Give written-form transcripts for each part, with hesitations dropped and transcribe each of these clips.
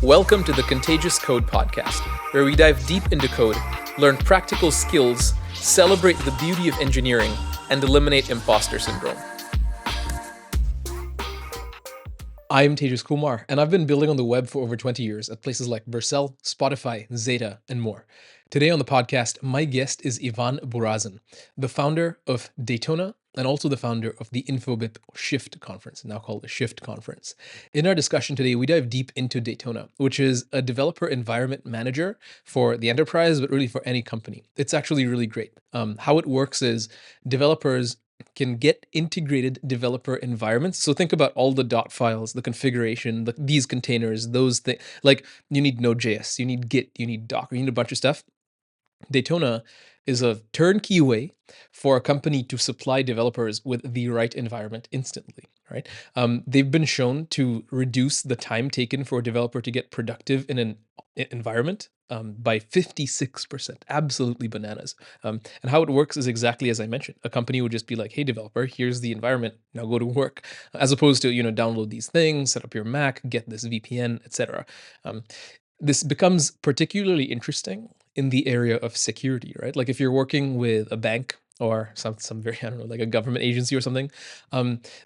Welcome to the Contagious Code podcast, where we dive deep into code, learn practical skills, celebrate the beauty of engineering, and eliminate imposter syndrome. I'm Tejas Kumar, and I've been building on the web for over 20 years at places like Vercel, Spotify, Zeta, and more. Today on the podcast, my guest is Ivan Burazin, the founder of Daytona and also the founder of the InfoBip Shift Conference, now called the Shift Conference. In our discussion today, we dive deep into Daytona, which is a developer environment manager for the enterprise, but really for any company. It's actually really great. How it works is developers can get integrated developer environments. So think about all the dot files, the configuration, these containers, those things. Like you need Node.js, you need Git, you need Docker, you need a bunch of stuff. Daytona is a turnkey way for a company to supply developers with the right environment instantly, right? They've been shown to reduce the time taken for a developer to get productive in an environment by 56%. Absolutely bananas. And how it works is exactly as I mentioned. A company would just be like, hey, developer, here's the environment. Now go to work. As opposed to, download these things, set up your Mac, get this VPN, etc. This becomes particularly interesting in the area of security, right? Like if you're working with a bank or some very, I don't know, like a government agency or something,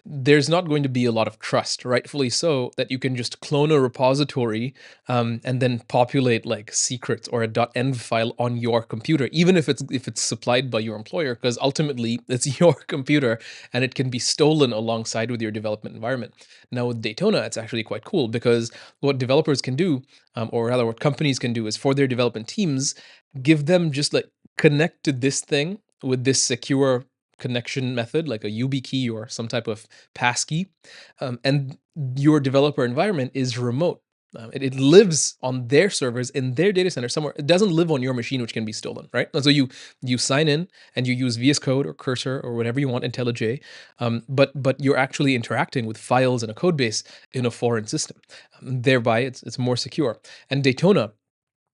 there's not going to be a lot of trust, rightfully so, that you can just clone a repository and then populate like secrets or a .env file on your computer, even if it's supplied by your employer, because ultimately it's your computer and it can be stolen alongside with your development environment. Now with Daytona, it's actually quite cool because what developers can do, or rather what companies can do, is for their development teams, give them just like connect to this thing with this secure connection method, like a YubiKey or some type of passkey, and your developer environment is remote. It lives on their servers in their data center somewhere. It doesn't live on your machine, which can be stolen, right? And so you sign in and you use VS Code or Cursor or whatever you want, IntelliJ, but you're actually interacting with files and a code base in a foreign system. Thereby, it's more secure. And Daytona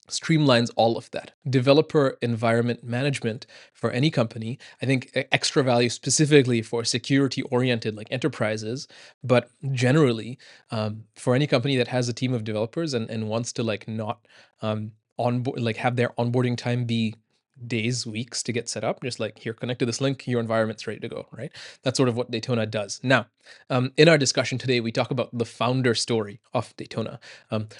streamlines all of that. Developer environment management for any company, I think extra value specifically for security-oriented like enterprises, but generally for any company that has a team of developers and wants to like not onboard, like have their onboarding time be days, weeks to get set up, just like here, connect to this link, your environment's ready to go, right? That's sort of what Daytona does. Now, in our discussion today, we talk about the founder story of Daytona.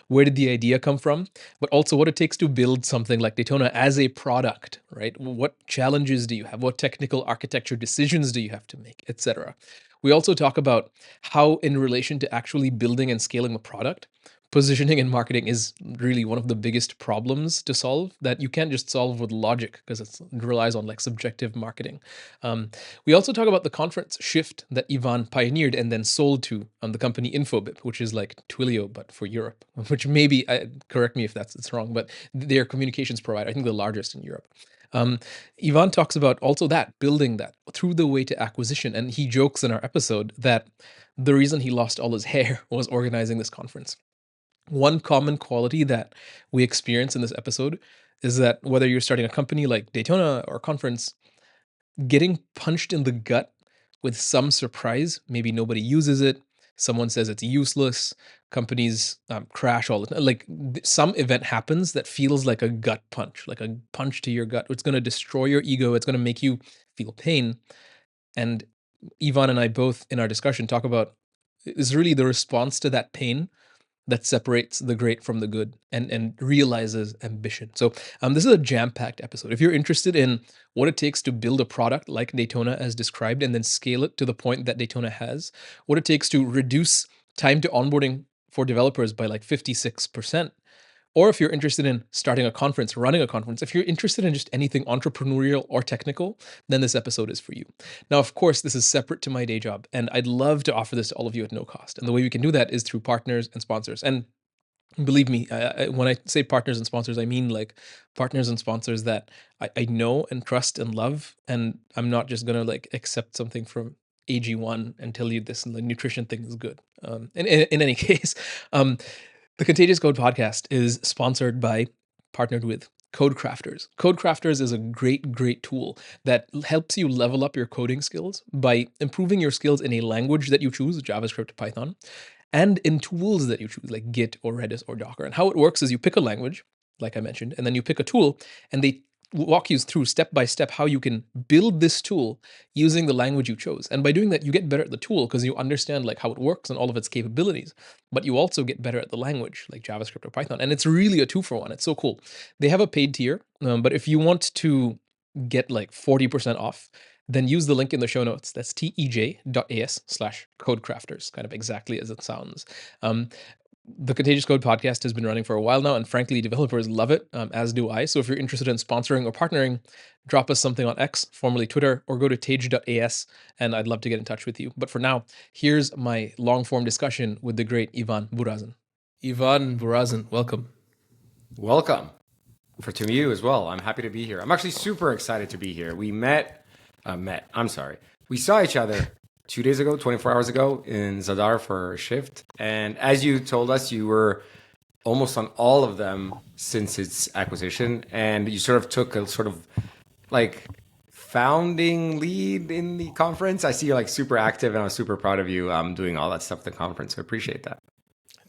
Where did the idea come from? But also what it takes to build something like Daytona as a product, right? What challenges do you have? What technical architecture decisions do you have to make, etc. We also talk about how, in relation to actually building and scaling the product, positioning and marketing is really one of the biggest problems to solve that you can't just solve with logic because it relies on like subjective marketing. We also talk about the conference Shift that Ivan pioneered and then sold to the company InfoBip, which is like Twilio but for Europe, which maybe, correct me if it's wrong, but their communications provider, I think the largest in Europe. Ivan talks about also that, building that through the way to acquisition. And he jokes in our episode that the reason he lost all his hair was organizing this conference. One common quality that we experience in this episode is that whether you're starting a company like Daytona or conference, getting punched in the gut with some surprise, maybe nobody uses it, someone says it's useless, companies crash all the time. Like some event happens that feels like a gut punch, like a punch to your gut. It's going to destroy your ego. It's going to make you feel pain. And Ivan and I both in our discussion talk about is really the response to that pain that separates the great from the good and realizes ambition. So this is a jam-packed episode. If you're interested in what it takes to build a product like Daytona as described and then scale it to the point that Daytona has, what it takes to reduce time to onboarding for developers by like 56%, or if you're interested in starting a conference, running a conference, if you're interested in just anything entrepreneurial or technical, then this episode is for you. Now, of course, this is separate to my day job, and I'd love to offer this to all of you at no cost. And the way we can do that is through partners and sponsors. And believe me, when I say partners and sponsors, I mean like partners and sponsors that I know and trust and love. And I'm not just going to like accept something from AG1 and tell you this nutrition thing is good. In any case, the Contagious Code podcast is partnered with Code Crafters. Code Crafters is a great, great tool that helps you level up your coding skills by improving your skills in a language that you choose, JavaScript, Python, and in tools that you choose, like Git or Redis or Docker. And how it works is you pick a language, like I mentioned, and then you pick a tool, and they walk you through step by step how you can build this tool using the language you chose. And by doing that, you get better at the tool because you understand like how it works and all of its capabilities. But you also get better at the language, like JavaScript or Python. And it's really a 2-for-1. It's so cool. They have a paid tier, but if you want to get like 40% off, then use the link in the show notes. That's tej.as/codecrafters, kind of exactly as it sounds. The Contagious Code podcast has been running for a while now, and frankly, developers love it, as do I. So if you're interested in sponsoring or partnering, drop us something on X, formerly Twitter, or go to tej.as, and I'd love to get in touch with you. But for now, here's my long-form discussion with the great Ivan Burazin. Ivan Burazin, welcome. Welcome. To you as well. I'm happy to be here. I'm actually super excited to be here. We saw each other 2 days ago, 24 hours ago in Zadar for a shift. And as you told us, you were almost on all of them since its acquisition. And you sort of took a sort of like founding lead in the conference. I see you're like super active, and I'm super proud of you doing all that stuff at the conference. So I appreciate that.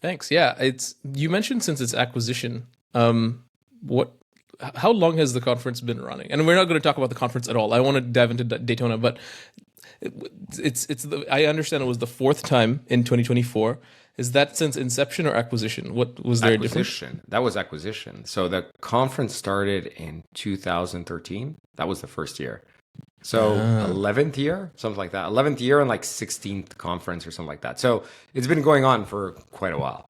Thanks. Yeah, you mentioned since its acquisition. How long has the conference been running? And we're not going to talk about the conference at all. I want to dive into Daytona, but I understand it was the 4th time in 2024. Is that since inception or acquisition? What was there? Acquisition. That was acquisition. So the conference started in 2013. That was the first year. So 11th year, something like that. 11th year and like 16th conference or something like that. So it's been going on for quite a while.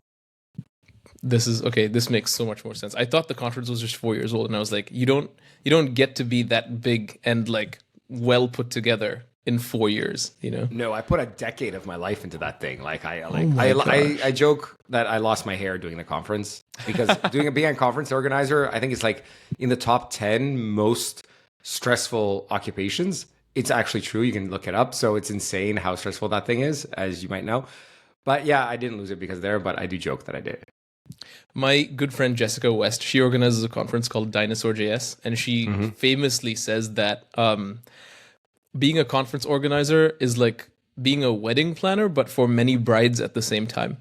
This makes so much more sense. I thought the conference was just 4 years old, and I was like, you don't get to be that big and like well put together in 4 years, you know? No, I put a decade of my life into that thing. I joke that I lost my hair doing the conference because being a conference organizer, I think it's like in the top 10 most stressful occupations. It's actually true. You can look it up. So it's insane how stressful that thing is, as you might know. But yeah, I didn't lose it because there, but I do joke that I did. My good friend Jessica West, she organizes a conference called Dinosaur JS, and she famously says that being a conference organizer is like being a wedding planner, but for many brides at the same time.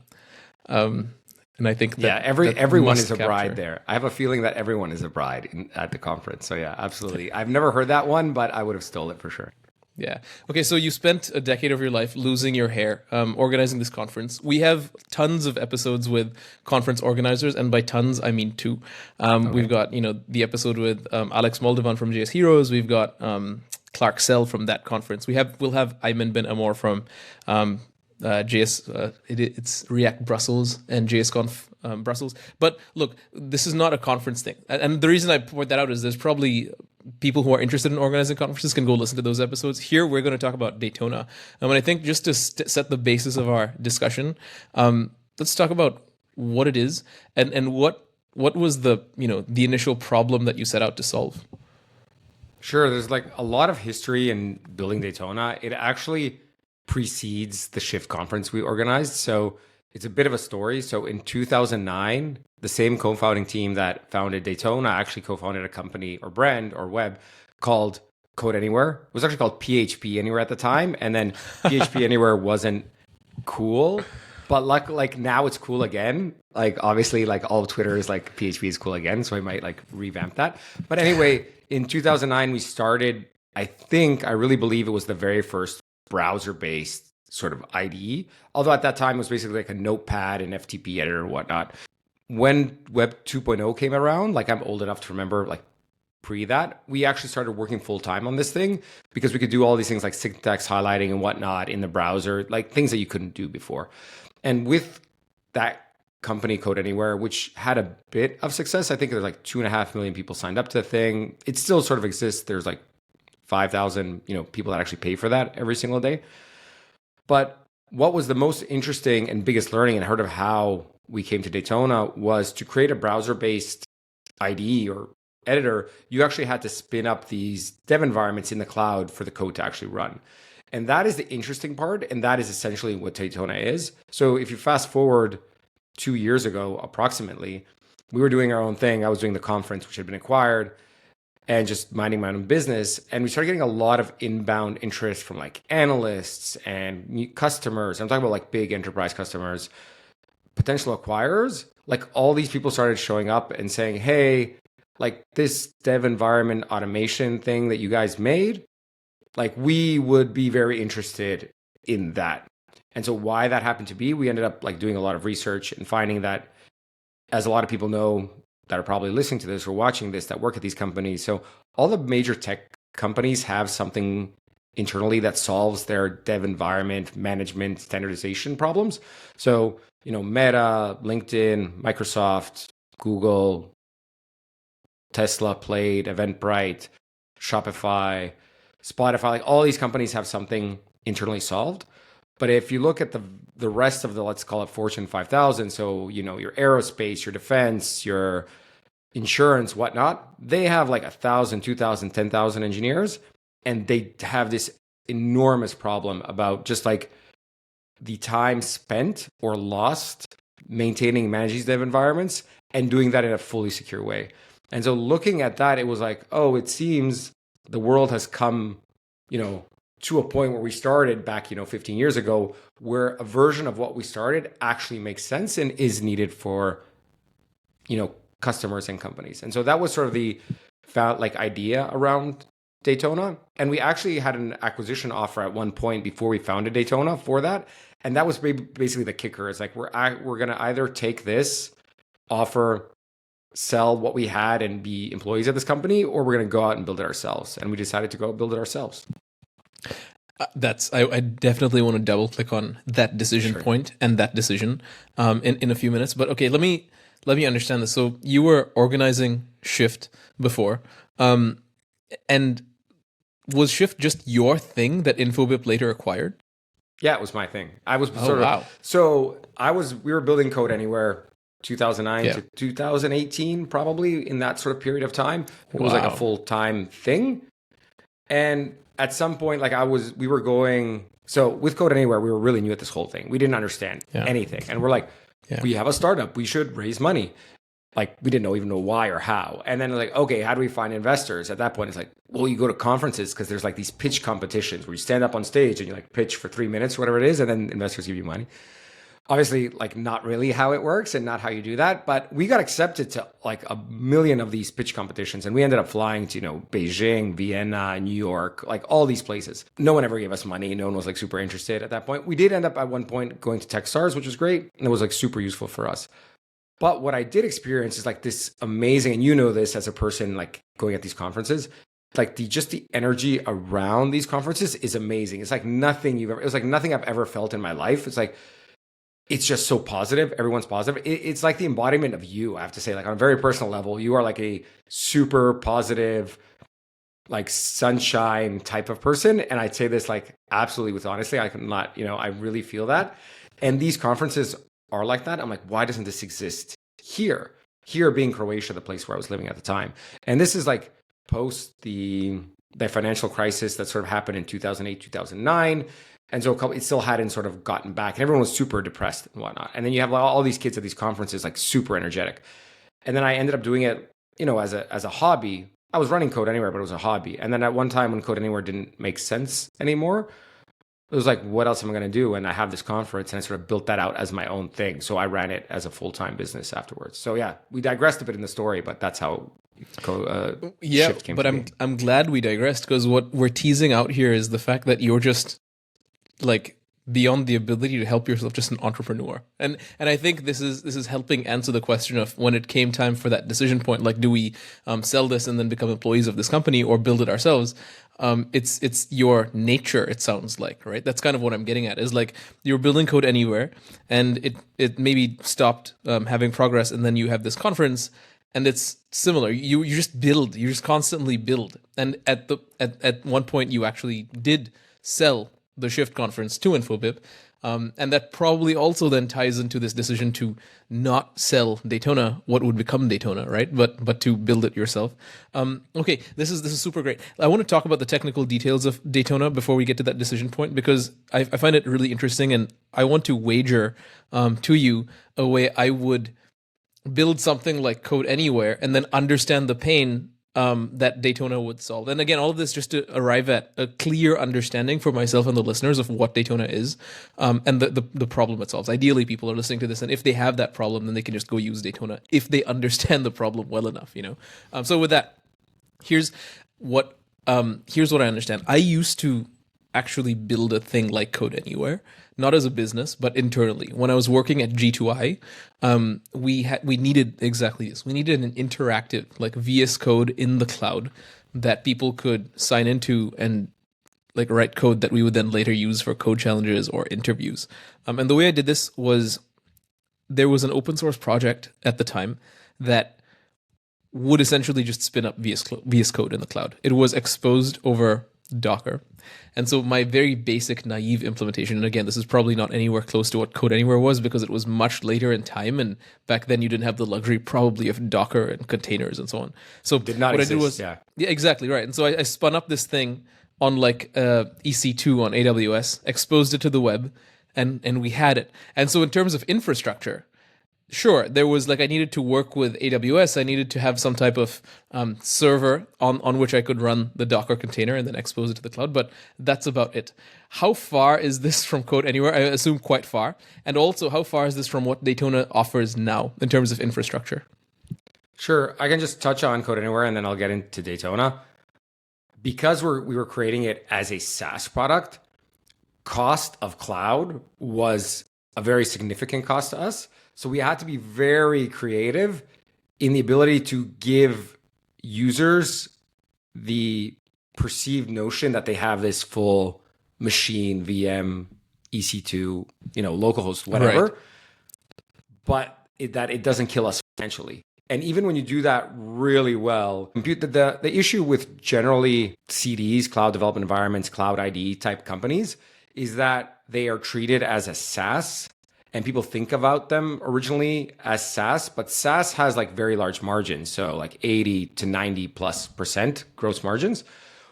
And I think that everyone is a bride there. I have a feeling that everyone is a bride at the conference. So yeah, absolutely. I've never heard that one, but I would have stole it for sure. Yeah. Okay, so you spent a decade of your life losing your hair, organizing this conference. We have tons of episodes with conference organizers, and by tons, I mean 2. We've got, the episode with Alex Moldovan from JS Heroes. We've got Clark Sell from that conference. We'll have Ayman bin Amor from JS. It's React Brussels and JSConf Brussels. But look, this is not a conference thing, and the reason I point that out is there's probably people who are interested in organizing conferences can go listen to those episodes. Here, we're going to talk about Daytona. And I think just to set the basis of our discussion, let's talk about what it is and what was the initial problem that you set out to solve. Sure. There's like a lot of history in building Daytona. It actually precedes the Shift conference we organized. So it's a bit of a story. So in 2009, the same co-founding team that founded Daytona actually co-founded a company or brand or web called Code Anywhere. It was actually called PHP Anywhere at the time. And then PHP Anywhere wasn't cool, but like now it's cool again. Like obviously like all of Twitter is like PHP is cool again. So I might like revamp that. But anyway, in 2009, we started, I really believe it was the very first browser-based sort of IDE. Although at that time it was basically like a notepad and FTP editor and whatnot. When Web 2.0 came around, like I'm old enough to remember like pre that, we actually started working full time on this thing because we could do all these things like syntax highlighting and whatnot in the browser, like things that you couldn't do before. And with that company Code Anywhere, which had a bit of success, I think there's like 2.5 million people signed up to the thing. It still sort of exists. There's like 5,000, people that actually pay for that every single day. But what was the most interesting and biggest learning and heard of how we came to Daytona was to create a browser-based IDE or editor. You actually had to spin up these dev environments in the cloud for the code to actually run. And that is the interesting part. And that is essentially what Daytona is. So if you fast forward 2 years ago, approximately, we were doing our own thing. I was doing the conference, which had been acquired. and just minding my own business. And we started getting a lot of inbound interest from like analysts and customers. I'm talking about like big enterprise customers, potential acquirers. Like all these people started showing up and saying, hey, like this dev environment automation thing that you guys made, like we would be very interested in that. And so why that happened to be, we ended up like doing a lot of research and finding that, as a lot of people know that are probably listening to this or watching this that work at these companies. So all the major tech companies have something internally that solves their dev environment management standardization problems. So, Meta, LinkedIn, Microsoft, Google, Tesla, Plaid, Eventbrite, Shopify, Spotify, like all these companies have something internally solved. But if you look at the rest of the, let's call it Fortune 5000, so, your aerospace, your defense, your insurance, whatnot, they have like 1,000, 2,000, 10,000 engineers. And they have this enormous problem about just like the time spent or lost maintaining and managing these dev environments and doing that in a fully secure way. And so looking at that, it was like, oh, it seems the world has come, to a point where we started back, 15 years ago, where a version of what we started actually makes sense and is needed for, customers and companies. And so that was sort of the idea around Daytona. And we actually had an acquisition offer at one point before we founded Daytona for that. And that was basically the kicker. It's like, we're going to either take this offer, sell what we had and be employees at this company, or we're going to go out and build it ourselves. And we decided to go build it ourselves. I definitely want to double click on that decision point and that decision in a few minutes. But okay, let me understand this. So you were organizing Shift before, and was Shift just your thing that Infobip later acquired? Yeah, it was my thing. I was wow. So we were building Code Anywhere 2009 to 2018, probably in that sort of period of time. It was like a full-time thing. And at some point, we were going, so with Code Anywhere, we were really new at this whole thing. We didn't understand anything. And we're like, we have a startup, we should raise money. Like we didn't even know why or how. And then like, okay, how do we find investors? At that point, it's like, well, you go to conferences because there's like these pitch competitions where you stand up on stage and you like pitch for 3 minutes or whatever it is. And then investors give you money. Obviously, like not really how it works and not how you do that. But we got accepted to like a million of these pitch competitions. And we ended up flying to, Beijing, Vienna, New York, like all these places. No one ever gave us money. No one was like super interested at that point. We did end up at one point going to Techstars, which was great. And it was like super useful for us. But what I did experience is like this amazing, and this as a person like going at these conferences, like the energy around these conferences is amazing. It's like nothing it was like nothing I've ever felt in my life. It's like, it's just so positive. Everyone's positive. It's like the embodiment of you, I have to say, like on a very personal level, you are like a super positive, like sunshine type of person. And I'd say this like absolutely with honesty, I can not, I really feel that. And these conferences are like that. I'm like, why doesn't this exist here? Here being Croatia, the place where I was living at the time. And this is like post the financial crisis that sort of happened in 2008, 2009. And so it still hadn't sort of gotten back. And everyone was super depressed and whatnot. And then you have all these kids at these conferences, like super energetic. And then I ended up doing it, as a hobby. I was running Code Anywhere, but it was a hobby. And then at one time when Code Anywhere didn't make sense anymore, it was like, what else am I going to do? And I have this conference and I sort of built that out as my own thing. So I ran it as a full-time business afterwards. So yeah, we digressed a bit in the story, but that's how Shift came to be. I'm glad we digressed, because what we're teasing out here is the fact that you're just like beyond the ability to help yourself, just an entrepreneur. And I think this is helping answer the question of when it came time for that decision point, like, do we sell this and then become employees of this company or build it ourselves? It's your nature, it sounds like, right? That's kind of what I'm getting at, is like you're building Code Anywhere and it maybe stopped having progress, and then you have this conference and it's similar. You just build, you just constantly build. And at one point you actually did sell the Shift conference to Infobip. And that probably also then ties into this decision to not sell Daytona, what would become Daytona, right? But to build it yourself. Okay, this is super great. I want to talk about the technical details of Daytona before we get to that decision point, because I find it really interesting, and I want to wager to you a way I would build something like Code Anywhere and then understand the pain that Daytona would solve. And again, all of this just to arrive at a clear understanding for myself and the listeners of what Daytona is, and the problem it solves. Ideally, people are listening to this, and if they have that problem, then they can just go use Daytona if they understand the problem well enough. So with that, here's what here's what I understand. I used to actually build a thing like Code Anywhere, not as a business, but internally. When I was working at G2I, we needed exactly this. We needed an interactive, like VS Code in the cloud that people could sign into and like write code that we would then later use for code challenges or interviews. And the way I did this was there was an open source project at the time that would essentially just spin up VS Code in the cloud. It was exposed over Docker. And so my very basic naive implementation, and again, this is probably not anywhere close to what Code Anywhere was because it was much later in time. And back then you didn't have the luxury probably of Docker and containers and so on. So Did not what exist, I did was, yeah, exactly right. And so I spun up this thing on like EC2 on AWS, exposed it to the web, and we had it. And so in terms of infrastructure, sure, there was like I needed to work with AWS. I needed to have some type of server on which I could run the Docker container and then expose it to the cloud. But that's about it. How far is this from Code Anywhere? I assume quite far. And also, how far is this from what Daytona offers now in terms of infrastructure? Sure. I can just touch on Code Anywhere and then I'll get into Daytona. Because we were creating it as a SaaS product, cost of cloud was a very significant cost to us. So we had to be very creative in the ability to give users the perceived notion that they have this full machine, VM, EC2, localhost, whatever, Right. but that it doesn't kill us financially. And even when you do that really well, the issue with generally CDs, cloud development environments, cloud ID type companies, is that they are treated as a SaaS. And people think about them originally as SaaS, but SaaS has like very large margins. So like 80 to 90+% gross margins.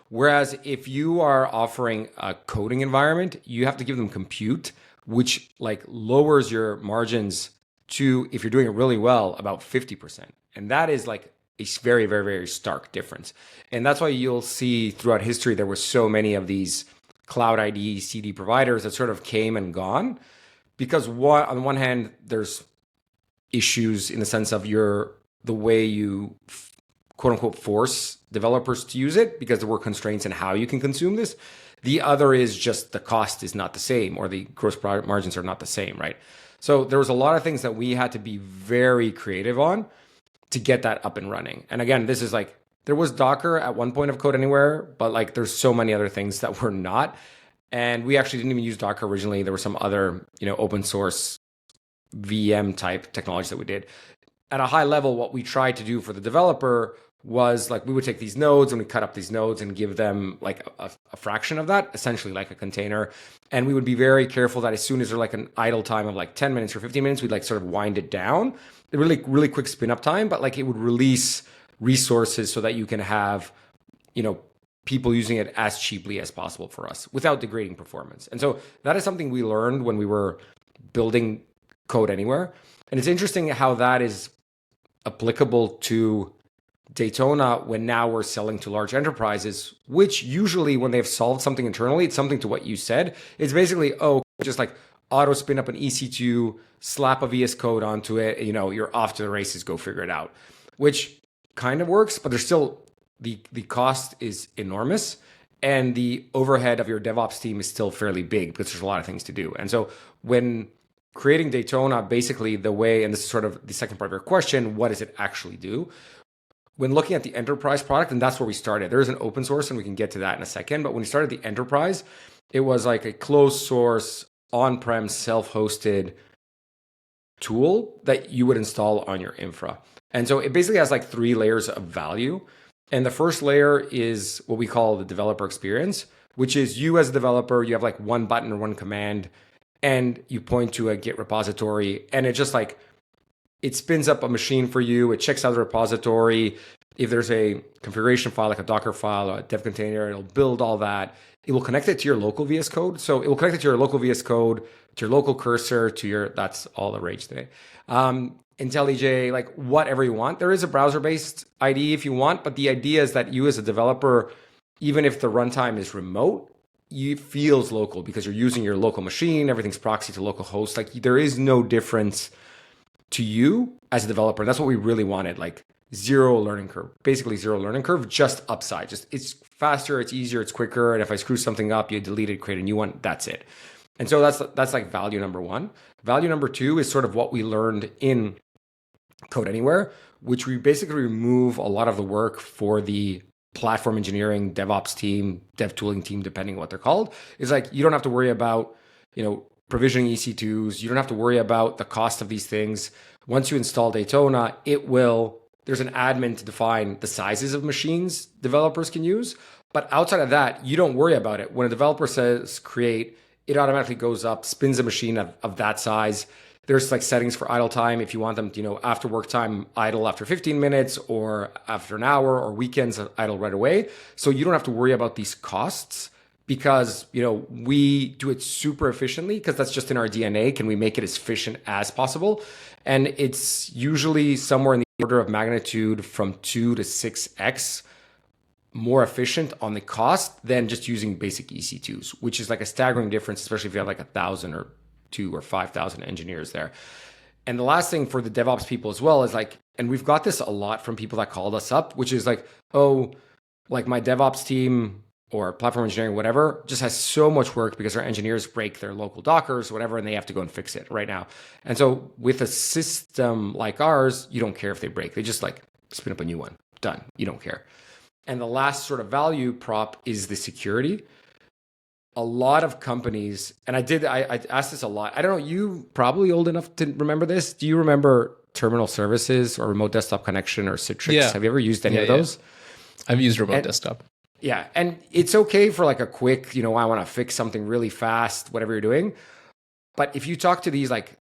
Whereas if you are offering a coding environment, you have to give them compute, which like lowers your margins to, if you're doing it really well, about 50%. And that is like a very, very, very stark difference. And that's why you'll see throughout history, there were so many of these cloud ID CD providers that sort of came and gone. Because on one hand, there's issues in the sense of the way you quote unquote force developers to use it because there were constraints in how you can consume this. The other is just the cost is not the same or the gross margins are not the same, right? So there was a lot of things that we had to be very creative on to get that up and running. And again, this is like, there was Docker at one point of Code Anywhere, but like there's so many other things that were not. And we actually didn't even use Docker originally. There were some other, open source VM type technology that we did. At a high level, what we tried to do for the developer was like we would take these nodes and we cut up these nodes and give them like a fraction of that, essentially like a container. And we would be very careful that as soon as there's like an idle time of like 10 minutes or 15 minutes, we'd like sort of wind it down. A really, really quick spin up time, but like it would release resources so that you can have, people using it as cheaply as possible for us without degrading performance. And so that is something we learned when we were building Code Anywhere. And it's interesting how that is applicable to Daytona when now we're selling to large enterprises, which usually when they've solved something internally, it's something to what you said. It's basically, just like auto spin up an EC2, slap a VS Code onto it, you're off to the races, go figure it out, which kind of works, but there's still the cost is enormous and the overhead of your DevOps team is still fairly big because there's a lot of things to do. And so when creating Daytona, basically the way, and this is sort of the second part of your question, what does it actually do? When looking at the enterprise product, and that's where we started, there is an open source and we can get to that in a second. But when we started the enterprise, it was like a closed source, on-prem, self-hosted tool that you would install on your infra. And so it basically has like 3 layers of value. And the first layer is what we call the developer experience, which is you as a developer, you have like one button or one command, and you point to a Git repository, and it just like, it spins up a machine for you. It checks out the repository. If there's a configuration file, like a Docker file or a dev container, it'll build all that. It will connect it to your local VS Code. So it will connect it to your local VS Code, to your local cursor, that's all the rage today. IntelliJ, like whatever you want. There is a browser-based IDE if you want, but the idea is that you as a developer, even if the runtime is remote, it feels local because you're using your local machine, everything's proxy to local host. Like there is no difference to you as a developer. That's what we really wanted, like zero learning curve, basically zero learning curve, just upside. Just it's faster, it's easier, it's quicker. And if I screw something up, you delete it, create a new one, that's it. And so that's like value number one. Value number two is sort of what we learned in Code Anywhere, which we basically remove a lot of the work for the platform engineering, DevOps team, dev tooling team, depending on what they're called. Is like you don't have to worry about, provisioning EC2s. You don't have to worry about the cost of these things. Once you install Daytona, there's an admin to define the sizes of machines developers can use. But outside of that, you don't worry about it. When a developer says create, it automatically goes up, spins a machine of that size. There's like settings for idle time. If you want them to, after work time, idle after 15 minutes or after an hour, or weekends idle right away. So you don't have to worry about these costs because, we do it super efficiently because that's just in our DNA. Can we make it as efficient as possible? And it's usually somewhere in the order of magnitude from 2 to 6x more efficient on the cost than just using basic EC2s, which is like a staggering difference, especially if you have like 1,000 or 2 or 5,000 engineers there. And the last thing for the DevOps people as well is like, and we've got this a lot from people that called us up, which is like, oh, like my DevOps team or platform engineering, whatever, just has so much work because our engineers break their local Dockers, whatever, and they have to go and fix it right now. And so with a system like ours, you don't care if they break. They just like spin up a new one. Done. You don't care. And the last sort of value prop is the security. A lot of companies, and I asked this a lot. I don't know, you probably old enough to remember this. Do you remember terminal services or remote desktop connection or Citrix? Yeah. Have you ever used any of those? I've used remote desktop. Yeah. And it's okay for like a quick, I want to fix something really fast, whatever you're doing. But if you talk to these like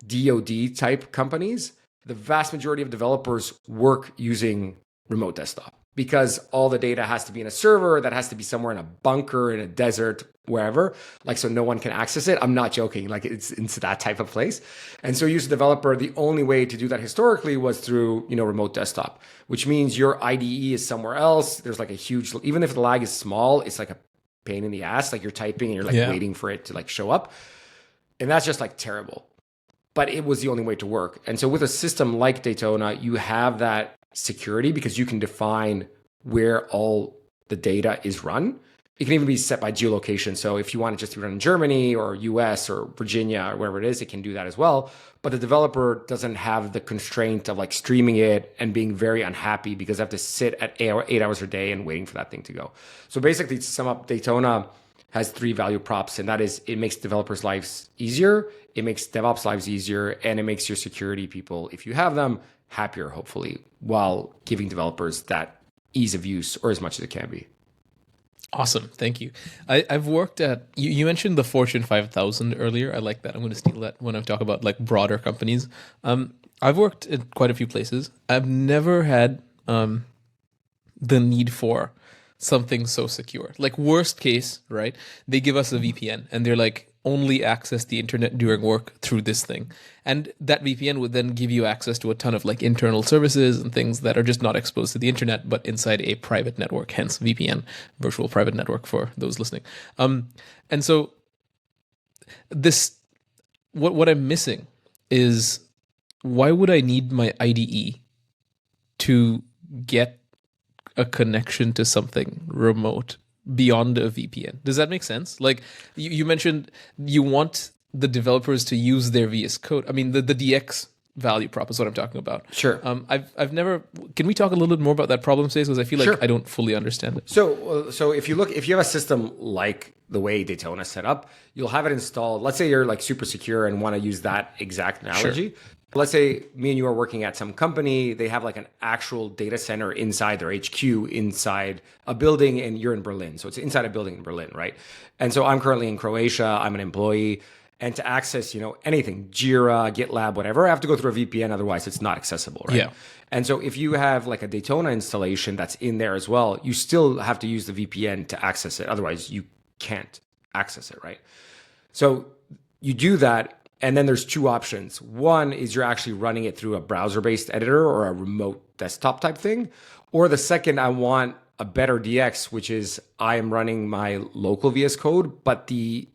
DoD type companies, the vast majority of developers work using remote desktop, because all the data has to be in a server that has to be somewhere in a bunker, in a desert, wherever, like, so no one can access it. I'm not joking. Like it's that type of place. And so you as a developer, the only way to do that historically was through, remote desktop, which means your IDE is somewhere else. There's like a huge, even if the lag is small, it's like a pain in the ass. Like you're typing and you're like waiting for it to like show up. And that's just like terrible. But it was the only way to work. And so with a system like Daytona, you have that security because you can define where all the data is run. It can even be set by geolocation. So if you want it just to run in Germany or US or Virginia or wherever it is, it can do that as well. But the developer doesn't have the constraint of like streaming it and being very unhappy because they have to sit at 8 hours a day and waiting for that thing to go. So basically, to sum up, Daytona has 3 value props, and that is it makes developers' lives easier, it makes DevOps lives easier, and it makes your security people, if you have them, happier, hopefully, while giving developers that ease of use, or as much as it can be. Awesome. Thank you. I've worked at, you mentioned the Fortune 5000 earlier. I like that. I'm going to steal that when I talk about like broader companies. I've worked at quite a few places. I've never had the need for something so secure. Like worst case, right? They give us a VPN and they're like, only access the internet during work through this thing. And that VPN would then give you access to a ton of like internal services and things that are just not exposed to the internet, but inside a private network, hence VPN, virtual private network for those listening. And so what I'm missing is, why would I need my IDE to get a connection to something remote beyond a VPN? Does that make sense? Like you mentioned, you want the developers to use their VS Code. I mean, the DX value prop is what I'm talking about. Sure. I've never. Can we talk a little bit more about that problem space? Because I feel like I don't fully understand it. So if you have a system like the way Daytona is set up, you'll have it installed. Let's say you're like super secure and want to use that exact analogy. Sure. Let's say me and you are working at some company. They have like an actual data center inside their HQ, inside a building, and you're in Berlin. So it's inside a building in Berlin, right? And so I'm currently in Croatia. I'm an employee. And to access, anything, Jira, GitLab, whatever, I have to go through a VPN. Otherwise, it's not accessible, right? Yeah. And so if you have like a Daytona installation that's in there as well, you still have to use the VPN to access it. Otherwise, you can't access it, right? So you do that. And then there's two options. One is you're actually running it through a browser-based editor or a remote desktop type thing. Or the second, I want a better DX, which is I am running my local VS Code, but the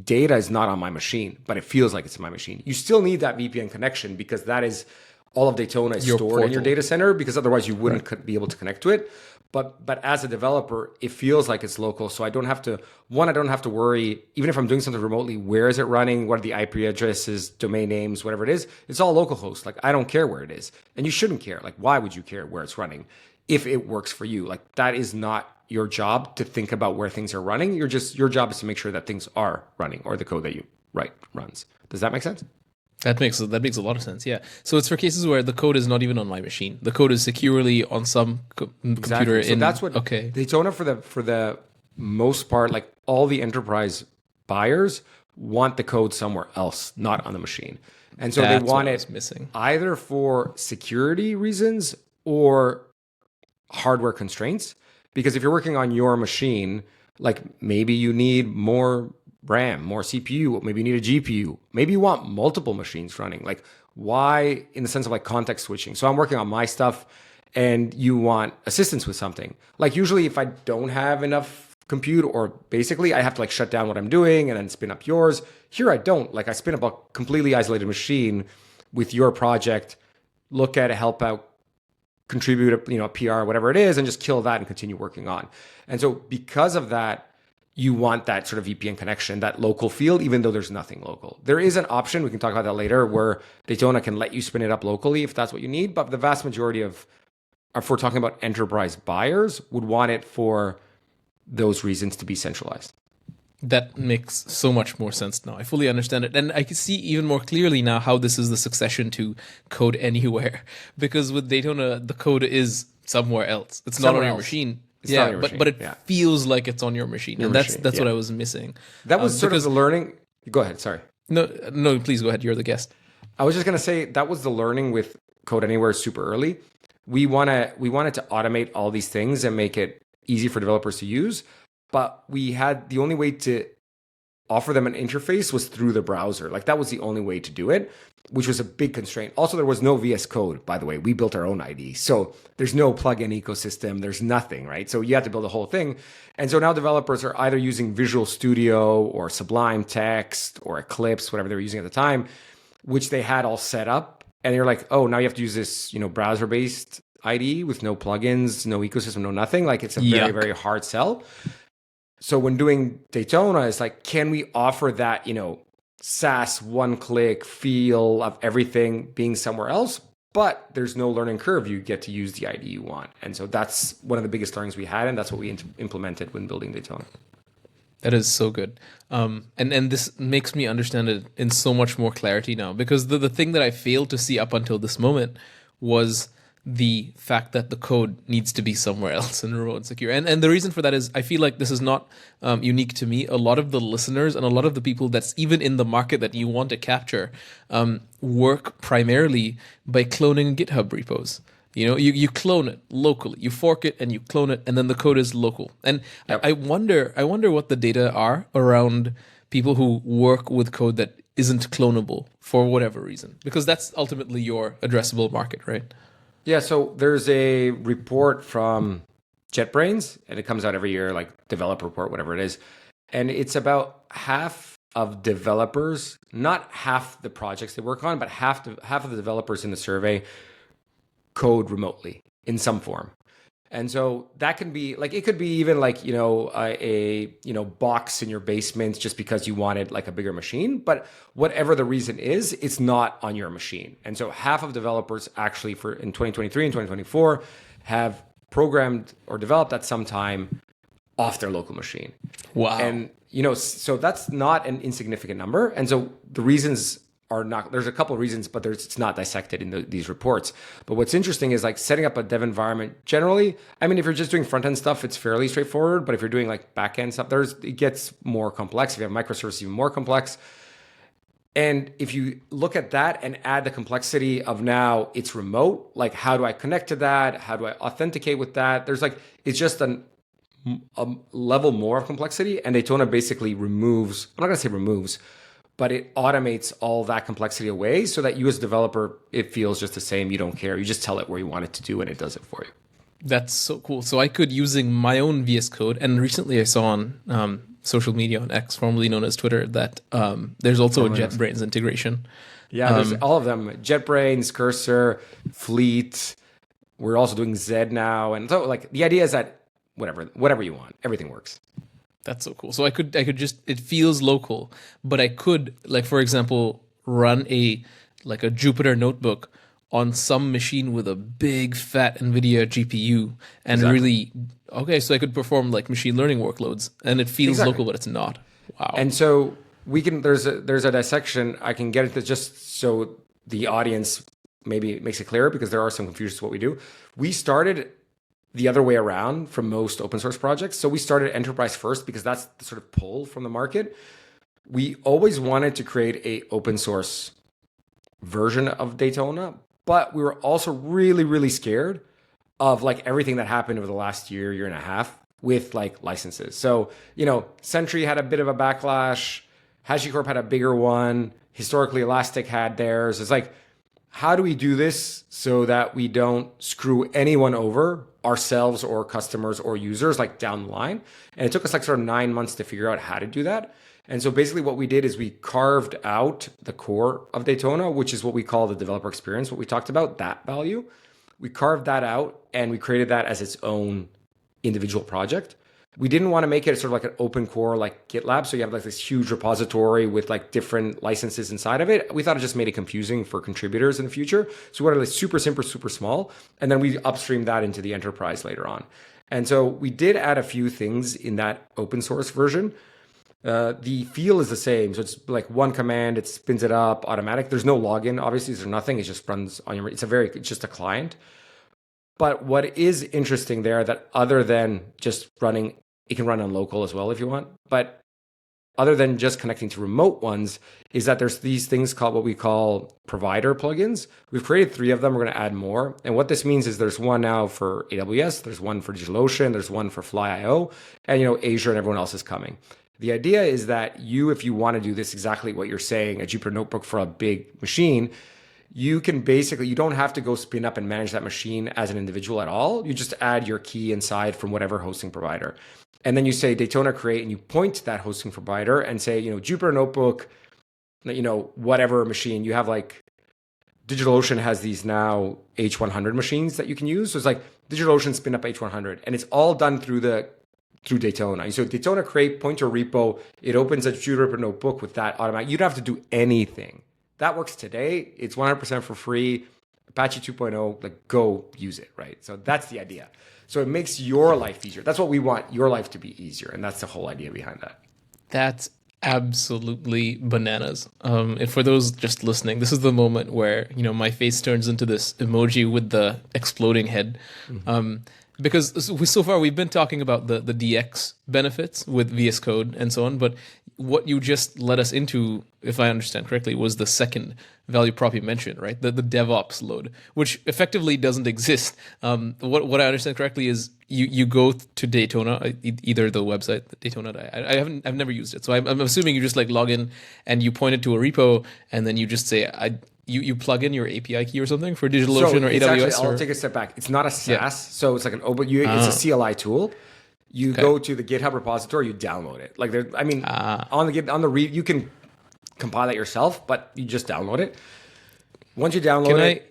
data is not on my machine, but it feels like it's in my machine. You still need that VPN connection because that is all of Daytona is Your stored portal. in your data center, because otherwise you wouldn't be able to connect to it. But as a developer, it feels like it's local. So I don't have to worry, even if I'm doing something remotely, where is it running? What are the IP addresses, domain names, whatever it is? It's all localhost. Like, I don't care where it is. And you shouldn't care. Like, why would you care where it's running if it works for you? Like, that is not your job to think about where things are running. Your job is to make sure that things are running, or the code that you write runs. Does that make sense? That makes a lot of sense. Yeah. So it's for cases where the code is not even on my machine. The code is securely on some computer. So that's what Daytona, for the most part, like all the enterprise buyers want the code somewhere else, not on the machine. And so they want it missing either for security reasons or hardware constraints. Because if you're working on your machine, like maybe you need more RAM, more CPU, maybe you need a GPU, maybe you want multiple machines running. Like, why, in the sense of like context switching? So I'm working on my stuff and you want assistance with something. Like, usually if I don't have enough compute, or basically I have to like shut down what I'm doing and then spin up yours. Here I don't. Like, I spin up a completely isolated machine with your project, look at it, help out, contribute a PR, whatever it is, and just kill that and continue working on. And so because of that, you want that sort of VPN connection, that local feel, even though there's nothing local. There is an option, we can talk about that later, where Daytona can let you spin it up locally if that's what you need. But the vast majority of, if we're talking about enterprise buyers, would want it for those reasons to be centralized. That makes so much more sense now. I fully understand it. And I can see even more clearly now how this is the succession to code anywhere. Because with Daytona, the code is somewhere else. It's not on your machine. But it feels like it's on your machine. And that's what I was missing. That was sort of the learning. Go ahead, sorry. No, please go ahead. You're the guest. I was just going to say that was the learning with Code Anywhere super early. We wanted to automate all these things and make it easy for developers to use. But we had the only way to offer them an interface was through the browser. Like, that was the only way to do it, which was a big constraint. Also, there was no VS Code, by the way. We built our own IDE. So there's no plugin ecosystem. There's nothing, right? So you had to build a whole thing. And so now developers are either using Visual Studio or Sublime Text or Eclipse, whatever they were using at the time, which they had all set up. And you're like, oh, now you have to use this, browser-based IDE with no plugins, no ecosystem, no nothing. Like, it's a very, very hard sell. So when doing Daytona, it's like, can we offer that, SaaS one-click feel of everything being somewhere else, but there's no learning curve. You get to use the IDE you want. And so that's one of the biggest learnings we had, and that's what we implemented when building Daytona. That is so good. And this makes me understand it in so much more clarity now, because the thing that I failed to see up until this moment was the fact that the code needs to be somewhere else and remote and secure. And the reason for that is I feel like this is not unique to me. A lot of the listeners and a lot of the people that's even in the market that you want to capture work primarily by cloning GitHub repos. You clone it locally, you fork it and you clone it, and then the code is local. And I wonder what the data are around people who work with code that isn't clonable for whatever reason, because that's ultimately your addressable market, right? Yeah, so there's a report from JetBrains, and it comes out every year, like developer report, whatever it is. And it's about half of developers, not half the projects they work on, but half of the developers in the survey code remotely in some form. And so that can be like, it could be even like, a box in your basement just because you wanted like a bigger machine, but whatever the reason is, it's not on your machine. And so half of developers actually in 2023 and 2024 have programmed or developed at some time off their local machine. Wow. And, so that's not an insignificant number. And so the reasons are not, there's a couple of reasons, but it's not dissected in these reports. But what's interesting is like setting up a dev environment generally. I mean, if you're just doing front end stuff, it's fairly straightforward. But if you're doing like back end stuff, it gets more complex. If you have microservices, even more complex. And if you look at that and add the complexity of now it's remote, like how do I connect to that? How do I authenticate with that? There's like, it's just a level more of complexity. And Daytona basically removes, I'm not going to say removes, but it automates all that complexity away so that you as a developer, it feels just the same. You don't care. You just tell it where you want it to do and it does it for you. That's so cool. So I could, using my own VS Code, and recently I saw on social media on X, formerly known as Twitter, that there's also a JetBrains integration. Yeah, there's all of them. JetBrains, Cursor, Fleet. We're also doing Zed now. And so like the idea is that whatever you want, everything works. That's so cool. So I could just, it feels local, but I could, like, for example, run a Jupyter notebook on some machine with a big fat NVIDIA GPU and really, okay, so I could perform like machine learning workloads and it feels local, but it's not. Wow. And so we can, there's a dissection. I can get into just so the audience maybe makes it clearer because there are some confusions to what we do. We started the other way around from most open source projects. So we started enterprise first because that's the sort of pull from the market. We always wanted to create a open source version of Daytona, but we were also really, really scared of like everything that happened over the last year and a half with like licenses. So, Sentry had a bit of a backlash. HashiCorp had a bigger one. Historically, Elastic had theirs. It's like, how do we do this so that we don't screw anyone over, ourselves or customers or users, like down the line? And it took us like sort of 9 months to figure out how to do that. And so basically what we did is we carved out the core of Daytona, which is what we call the developer experience, what we talked about, that value. We carved that out and we created that as its own individual project. We didn't want to make it sort of like an open core like GitLab. So you have like this huge repository with like different licenses inside of it. We thought it just made it confusing for contributors in the future. So we wanted like super small. And then we upstreamed that into the enterprise later on. And so we did add a few things in that open source version. The feel is the same. So it's like one command, it spins it up automatic. There's no login, obviously, there's nothing. It just runs on your, it's just a client. But what is interesting there that other than just running, it can run on local as well if you want. But other than just connecting to remote ones, is that there's these things called what we call provider plugins. We've created 3 of them. We're going to add more. And what this means is there's one now for AWS, there's one for DigitalOcean, there's one for Fly.io, and Azure and everyone else is coming. The idea is that if you want to do this exactly what you're saying, a Jupyter notebook for a big machine, you can basically, you don't have to go spin up and manage that machine as an individual at all. You just add your key inside from whatever hosting provider. And then you say Daytona create and you point to that hosting provider and say, Jupyter notebook, whatever machine. You have like DigitalOcean has these now H100 machines that you can use. So it's like DigitalOcean spin up H100 and it's all done through Daytona. So Daytona create, point to a repo, it opens a Jupyter notebook with that automatic. You don't have to do anything. That works today. It's 100% for free. Apache 2.0, like go use it, right? So that's the idea. So it makes your life easier. That's what we want, your life to be easier. And that's the whole idea behind that. That's absolutely bananas. And for those just listening, this is the moment where, my face turns into this emoji with the exploding head. Mm-hmm. Because so far we've been talking about the DX benefits with VS Code and so on, but what you just led us into, if I understand correctly, was the second value prop you mentioned, right? The DevOps load, which effectively doesn't exist. What I understand correctly is you go to Daytona, either the website Daytona. I've never used it, so I'm assuming you just like log in and you point it to a repo, and then you just say You plug in your API key or something for DigitalOcean or AWS? I'll take a step back. It's not a SaaS, so it's like it's a CLI tool. You go to the GitHub repository, you download it. Like you can compile it yourself, but you just download it. Once you download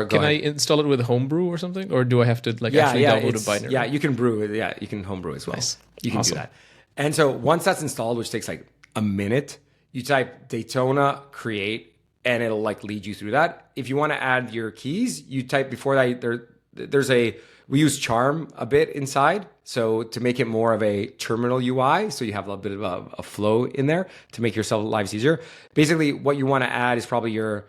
can I install it with Homebrew or something, or do I have to actually download a binary? Yeah, you can brew it. Yeah, you can homebrew as well. Nice. You can do that. And so once that's installed, which takes like a minute, you type Daytona create. And it'll like lead you through that. If you want to add your keys, you type before that. We use Charm a bit inside, so to make it more of a terminal UI, so you have a bit of a flow in there to make yourself lives easier. Basically, what you want to add is probably your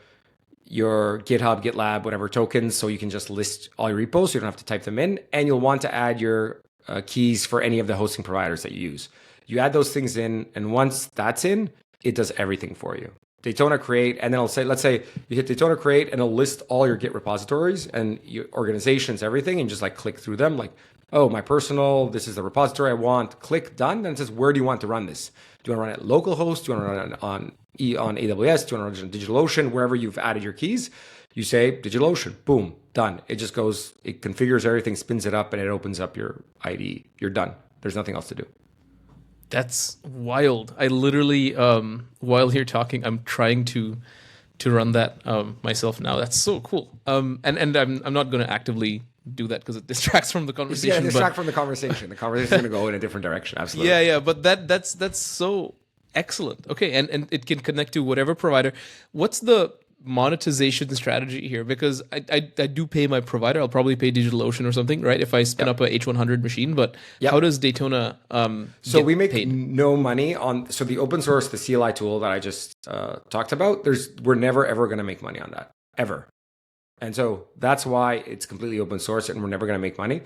GitHub, GitLab, whatever tokens, so you can just list all your repos, so you don't have to type them in. And you'll want to add your keys for any of the hosting providers that you use. You add those things in, and once that's in, it does everything for you. Daytona create, and then it'll say, let's say you hit Daytona create, and it'll list all your Git repositories and your organizations, everything, and just like click through them. Like, oh, my personal, this is the repository I want. Click done. Then it says, where do you want to run this? Do you want to run it localhost? Do you want to run it on AWS? Do you want to run it on DigitalOcean? Wherever you've added your keys, you say DigitalOcean, boom, done. It just goes, it configures everything, spins it up, and it opens up your IDE. You're done. There's nothing else to do. That's wild. I literally, while you're talking, I'm trying to run that myself now. That's so cool. And I'm not going to actively do that because it distracts from the conversation. Distract from the conversation. The conversation's going to go in a different direction. Absolutely. Yeah. But that's so excellent. Okay, and it can connect to whatever provider. What's the monetization strategy here? Because I do pay my provider. I'll probably pay DigitalOcean or something, right? If I spin up a H100 machine. But how does Daytona so we make paid? no money on, so the open source, the CLI tool that I just talked about, we're never ever going to make money on that, ever. And so that's why it's completely open source and we're never going to make money.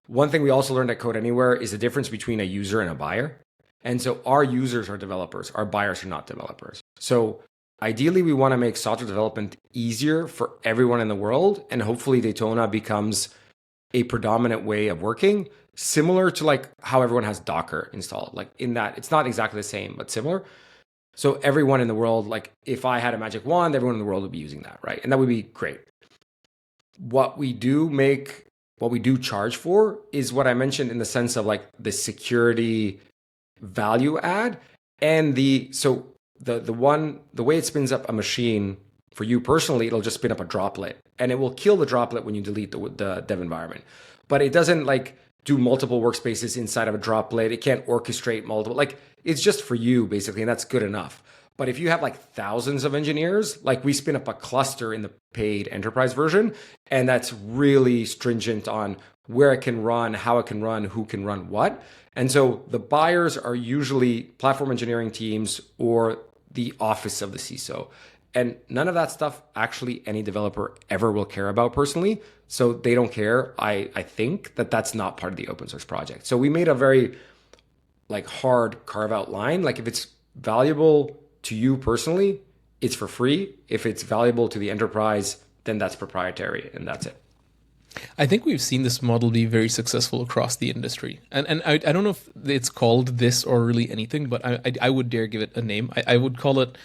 One thing we also learned at Code Anywhere is the difference between a user and a buyer. And so our users are developers, our buyers are not developers. So ideally, we want to make software development easier for everyone in the world. And hopefully Daytona becomes a predominant way of working, similar to like how everyone has Docker installed. Like in that, it's not exactly the same, but similar. So everyone in the world, like if I had a magic wand, everyone in the world would be using that, right? And that would be great. What we do charge for is what I mentioned in the sense of like the security value add and the way it spins up a machine for you personally, it'll just spin up a droplet and it will kill the droplet when you delete the dev environment. But it doesn't like do multiple workspaces inside of a droplet. It can't orchestrate multiple, like it's just for you basically. And that's good enough. But if you have like thousands of engineers, like we spin up a cluster in the paid enterprise version, and that's really stringent on where it can run, how it can run, who can run what. And so the buyers are usually platform engineering teams or the office of the CISO. And none of that stuff actually any developer ever will care about personally. So they don't care. I think that's not part of the open source project. So we made a very like hard carve out line. Like if it's valuable to you personally, it's for free. If it's valuable to the enterprise, then that's proprietary and that's it. I think we've seen this model be very successful across the industry. And I don't know if it's called this or really anything, but I would dare give it a name. I would call it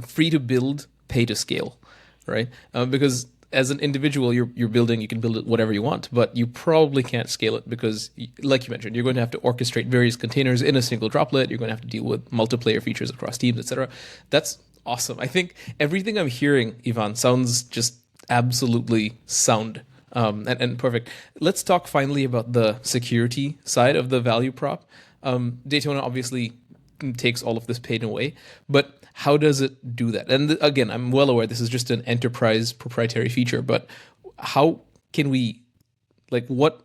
free to build, pay to scale, right? Because as an individual, you're building, you can build it whatever you want, but you probably can't scale it because, like you mentioned, you're going to have to orchestrate various containers in a single droplet. You're going to have to deal with multiplayer features across teams, etc. That's awesome. I think everything I'm hearing, Ivan, sounds just absolutely sound. And perfect. Let's talk finally about the security side of the value prop. Daytona obviously takes all of this pain away, but how does it do that? And again, I'm well aware this is just an enterprise proprietary feature, but how can we, like, what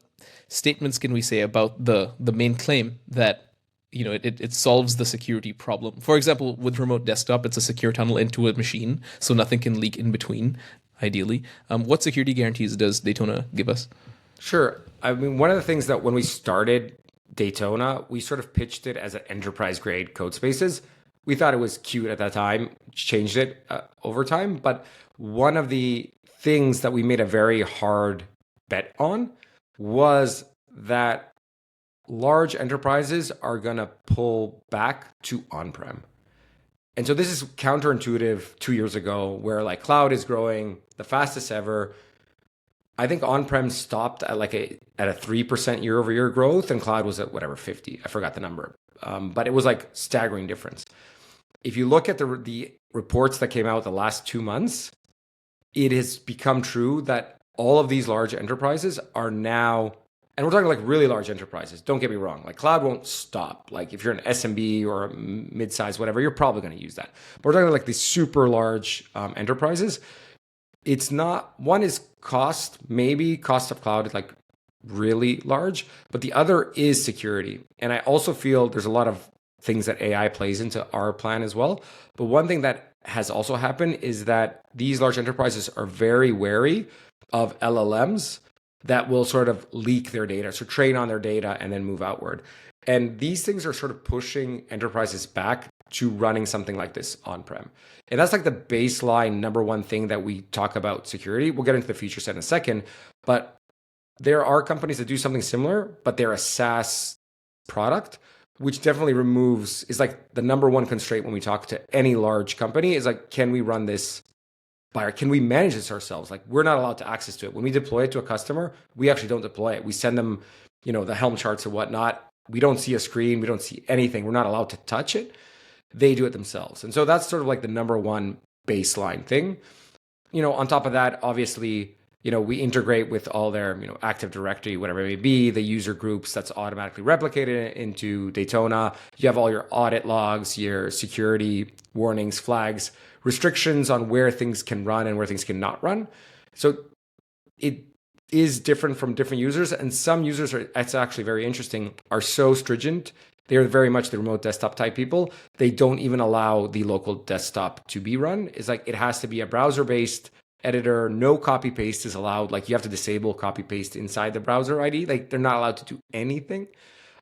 statements can we say about the main claim that it solves the security problem? For example, with remote desktop, it's a secure tunnel into a machine, so nothing can leak in between. Ideally, what security guarantees does Daytona give us? Sure. I mean, one of the things that when we started Daytona, we sort of pitched it as an enterprise grade code spaces. We thought it was cute at that time, changed it over time. But one of the things that we made a very hard bet on was that large enterprises are going to pull back to on-prem. And so this is counterintuitive 2 years ago where like cloud is growing the fastest ever. I think on-prem stopped at a 3% year over year growth and cloud was at whatever, 50. I forgot the number. But it was like staggering difference. If you look at the reports that came out the last 2 months, it has become true that all of these large enterprises are now, and we're talking like really large enterprises. Don't get me wrong. Like cloud won't stop. Like if you're an SMB or a mid-size, whatever, you're probably going to use that. But we're talking like these super large enterprises. It's not, one is cost of cloud is like really large, but the other is security. And I also feel there's a lot of things that AI plays into our plan as well. But one thing that has also happened is that these large enterprises are very wary of LLMs that will sort of leak their data, so train on their data and then move outward. And these things are sort of pushing enterprises back to running something like this on-prem. And that's like the baseline number one thing that we talk about security. We'll get into the feature set in a second, but there are companies that do something similar, but they're a SaaS product which definitely is like the number one constraint when we talk to any large company is like, can we run this can we manage this ourselves? Like we're not allowed to access to it. When we deploy it to a customer, we actually don't deploy it. We send them, the Helm charts and whatnot. We don't see a screen. We don't see anything. We're not allowed to touch it. They do it themselves. And so that's sort of like the number one baseline thing. On top of that, obviously, we integrate with all their, Active Directory, whatever it may be, the user groups that's automatically replicated into Daytona. You have all your audit logs, your security warnings, flags, restrictions on where things can run and where things cannot run. So it is different from different users. And some users it's actually very interesting, are so stringent. They're very much the remote desktop type people. They don't even allow the local desktop to be run. It's like it has to be a browser-based editor. No copy paste is allowed. Like you have to disable copy paste inside the browser ID. Like they're not allowed to do anything.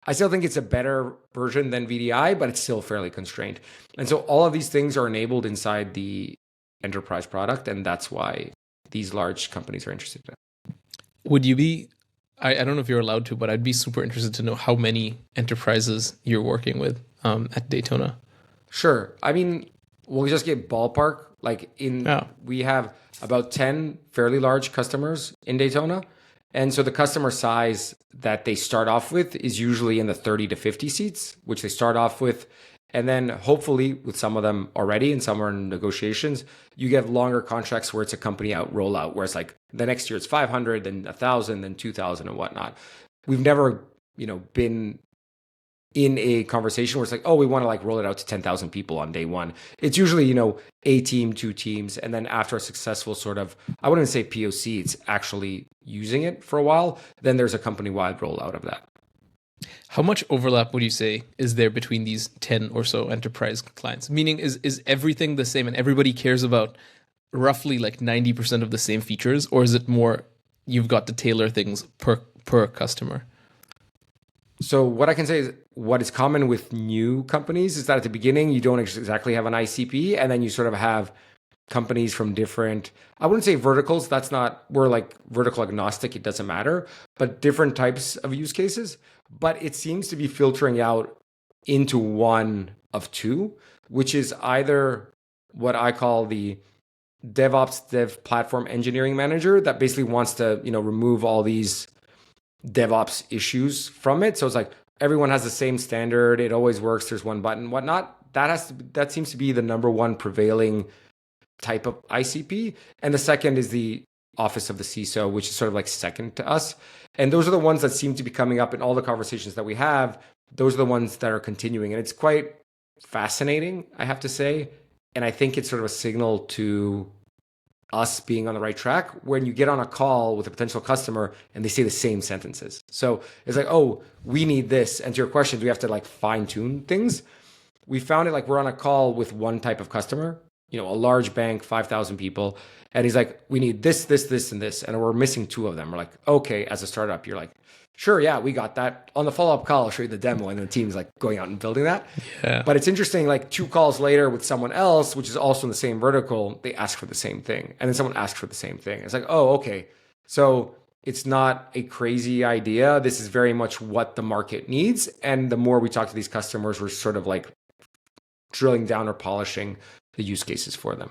I still think it's a better version than VDI, but it's still fairly constrained. And so all of these things are enabled inside the enterprise product, and that's why these large companies are interested in it. Would you be, I don't know if you're allowed to, but I'd be super interested to know how many enterprises you're working with at Daytona. Sure. I mean, we'll just get ballpark. We have about 10 fairly large customers in Daytona. And so the customer size that they start off with is usually in the 30 to 50 seats, which they start off with. And then hopefully with some of them already and some are in negotiations, you get longer contracts where it's a company out rollout, where it's like the next year it's 500, then 1,000, then 2,000 and whatnot. We've never, been in a conversation where it's like, oh, we want to like roll it out to 10,000 people on day one. It's usually, a team, two teams. And then after a successful sort of, I wouldn't say POC, it's actually using it for a while, then there's a company-wide rollout of that. How much overlap would you say is there between these 10 or so enterprise clients? Meaning is everything the same and everybody cares about roughly like 90% of the same features, or is it more you've got to tailor things per customer? So what I can say is what is common with new companies is that at the beginning, you don't exactly have an ICP, and then you sort of have companies from different, I wouldn't say verticals. We're like vertical agnostic. It doesn't matter, but different types of use cases. But it seems to be filtering out into one of two, which is either what I call the DevOps Dev Platform Engineering Manager that basically wants to, remove all these DevOps issues from it. So it's like everyone has the same standard. It always works. There's one button, whatnot. That seems to be the number one prevailing type of ICP. And the second is the Office of the CISO, which is sort of like second to us. And those are the ones that seem to be coming up in all the conversations that we have. Those are the ones that are continuing. And it's quite fascinating, I have to say. And I think it's sort of a signal to us being on the right track when you get on a call with a potential customer and they say the same sentences. So it's like, oh, we need this. And to your question, do we have to like fine tune things? We found it like we're on a call with one type of customer, a large bank, 5,000 people. And he's like, we need this, this, this, and this. And we're missing two of them. We're like, okay, as a startup, you're like, sure, yeah, we got that. On the follow-up call, I'll show you the demo. And the team's like going out and building that. Yeah. But it's interesting, like 2 calls later with someone else, which is also in the same vertical, they ask for the same thing. And then someone asks for the same thing. It's like, oh, okay. So it's not a crazy idea. This is very much what the market needs. And the more we talk to these customers, we're sort of like drilling down or polishing the use cases for them.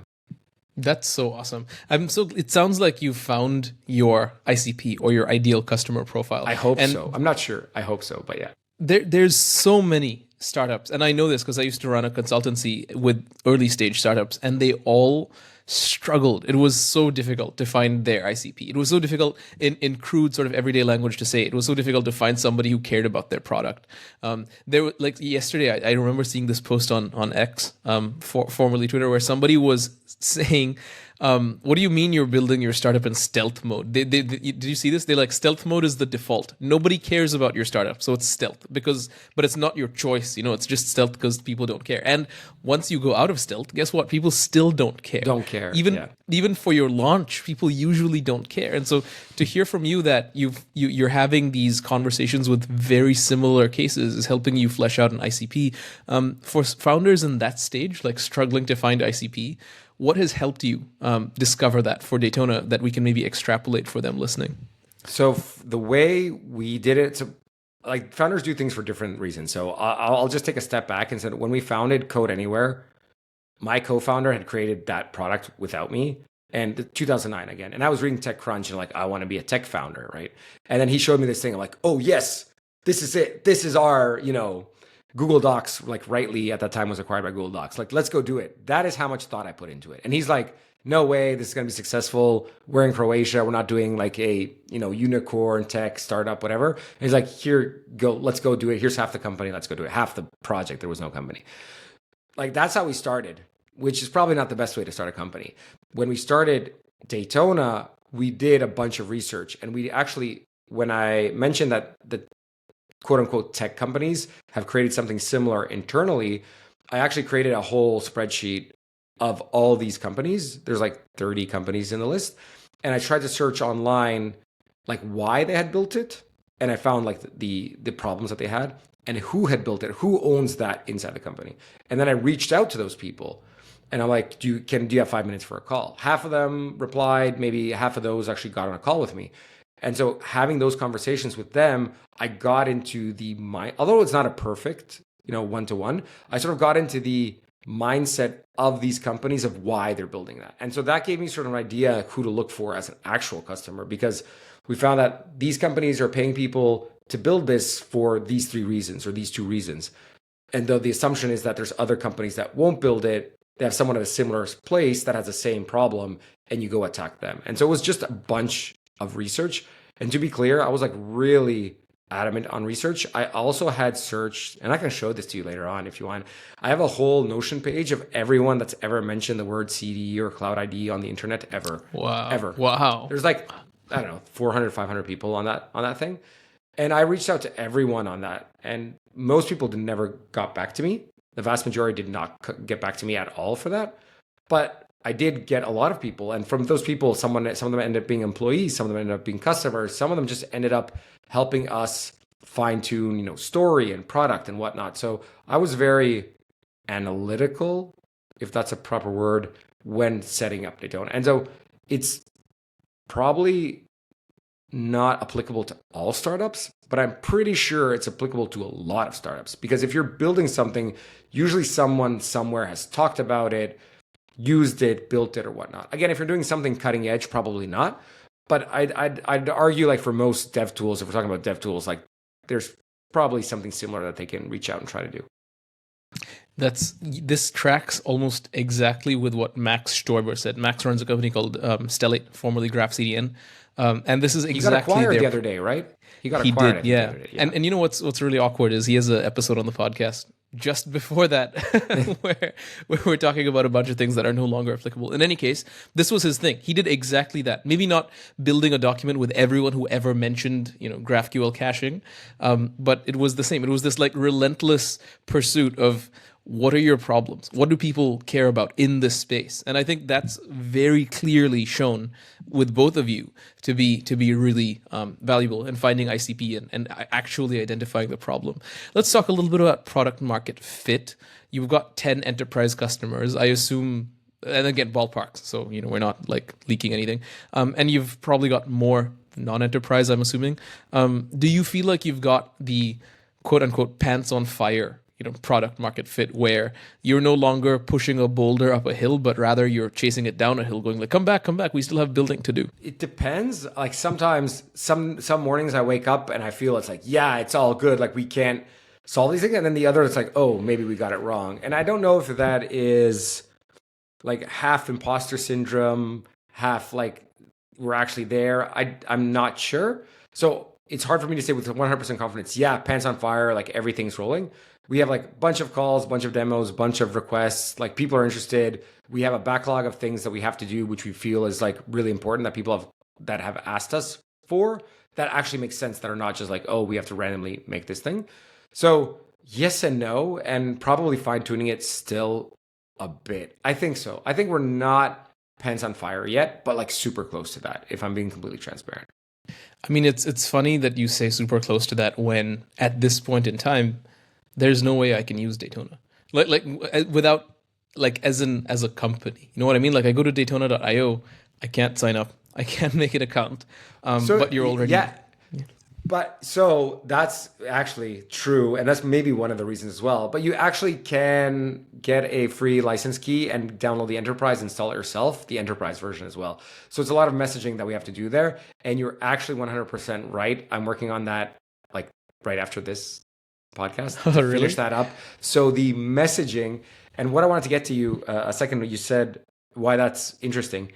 That's so awesome. It sounds like you found your ICP or your ideal customer profile. I hope so. I'm not sure. I hope so, but yeah. There's so many startups, and I know this because I used to run a consultancy with early stage startups, and they all struggled. It was so difficult to find their ICP. It was so difficult in crude sort of everyday language to say it. It was so difficult to find somebody who cared about their product. There were, like yesterday, I remember seeing this post on X, formerly Twitter, where somebody was saying, what do you mean you're building your startup in stealth mode? Did you see this? They're like, stealth mode is the default. Nobody cares about your startup, so it's stealth but it's not your choice. It's just stealth because people don't care. And once you go out of stealth, guess what? People still don't care. Don't care. Even for your launch, people usually don't care. And so to hear from you that you're having these conversations with very similar cases is helping you flesh out an ICP. For founders in that stage, like struggling to find ICP, what has helped you discover that for Daytona that we can maybe extrapolate for them listening? So the way we did it, so like founders do things for different reasons. So I'll just take a step back and say when we founded Code Anywhere, my co-founder had created that product without me. And 2009 again. And I was reading TechCrunch and like, I want to be a tech founder, right? And then he showed me this thing. I'm like, oh yes, this is it. This is our, Google Docs, like rightly at that time was acquired by Google Docs. Like, let's go do it. That is how much thought I put into it. And he's like, no way, this is going to be successful. We're in Croatia. We're not doing like a, unicorn tech startup, whatever. And he's like, here, go, let's go do it. Here's half the company. Let's go do it. Half the project. There was no company. Like, that's how we started, which is probably not the best way to start a company. When we started Daytona, we did a bunch of research. And we actually, when I mentioned that the quote unquote tech companies have created something similar internally, I actually created a whole spreadsheet of all these companies. There's like 30 companies in the list. And I tried to search online, like why they had built it. And I found like the problems that they had and who had built it, who owns that inside the company. And then I reached out to those people. And I'm like, do you have 5 minutes for a call? Half of them replied, maybe half of those actually got on a call with me. And so having those conversations with them, I got into the mind, although it's not a perfect, one-to-one, I sort of got into the mindset of these companies of why they're building that. And so that gave me sort of an idea who to look for as an actual customer, because we found that these companies are paying people to build this for these 3 reasons or these 2 reasons. And though the assumption is that there's other companies that won't build it, they have someone at a similar place that has the same problem and you go attack them. And so it was just a bunch of research. And to be clear, I was like really adamant on research. I also had searched, and I can show this to you later on if you want. I have a whole Notion page of everyone that's ever mentioned the word CD or Cloud ID on the internet ever. Wow. Ever. Wow. There's like, I don't know, 400, 500 people on that thing. And I reached out to everyone on that. And most people never got back to me. The vast majority did not get back to me at all for that. But I did get a lot of people. And from those people, some of them ended up being employees, some of them ended up being customers, some of them just ended up helping us fine tune, story and product and whatnot. So I was very analytical, if that's a proper word, when setting up Daytona. And so it's probably not applicable to all startups, but I'm pretty sure it's applicable to a lot of startups. Because if you're building something, usually someone somewhere has talked about it, used it, built it, or whatnot. Again, if you're doing something cutting edge, probably not. But I'd argue, like for most dev tools, if we're talking about dev tools, like there's probably something similar that they can reach out and try to do. This tracks almost exactly with what Max Stoiber said. Max runs a company called Stellate, formerly Graph CDN. And this is exactly he got acquired the other day, right? He got acquired. Did, yeah. The other day, yeah. And you know what's really awkward is he has an episode on the podcast just before that where we're talking about a bunch of things that are no longer applicable. In any case, this was his thing. He did exactly that. Maybe not building a document with everyone who ever mentioned, GraphQL caching, but it was the same. It was this like relentless pursuit of what are your problems? What do people care about in this space? And I think that's very clearly shown with both of you to be really valuable in finding ICP and actually identifying the problem. Let's talk a little bit about product market fit. You've got 10 enterprise customers, I assume, and again, ballparks. So, we're not like leaking anything. And you've probably got more non-enterprise, I'm assuming. Do you feel like you've got the quote unquote pants on fire product market fit where you're no longer pushing a boulder up a hill, but rather you're chasing it down a hill going like, come back, we still have building to do? It depends. Like sometimes some mornings I wake up and I feel it's like, yeah, it's all good. Like we can't solve these things. And then the other, it's like, oh, maybe we got it wrong. And I don't know if that is like half imposter syndrome, half like we're actually there. I'm not sure. So it's hard for me to say with 100% confidence, yeah, pants on fire, like everything's rolling. We have like a bunch of calls, bunch of demos, bunch of requests. Like people are interested. We have a backlog of things that we have to do, which we feel is like really important that people have asked us for, that actually makes sense, that are not just like, oh, we have to randomly make this thing. So yes and no, and probably fine tuning it still a bit. I think so. I think we're not pants on fire yet, but like super close to that, if I'm being completely transparent. I mean, it's funny that you say super close to that when at this point in time, there's no way I can use Daytona, like without like as a company. You know what I mean? Like I go to Daytona.io, I can't sign up, I can't make an account. But you're already But so that's actually true. And that's maybe one of the reasons as well. But you actually can get a free license key and download the enterprise, install it yourself, the enterprise version as well. So it's a lot of messaging that we have to do there. And you're actually 100% right. I'm working on that like right after this podcast Oh, to finish really? that up. So the messaging, and what I wanted to get to you a second, you said why that's interesting.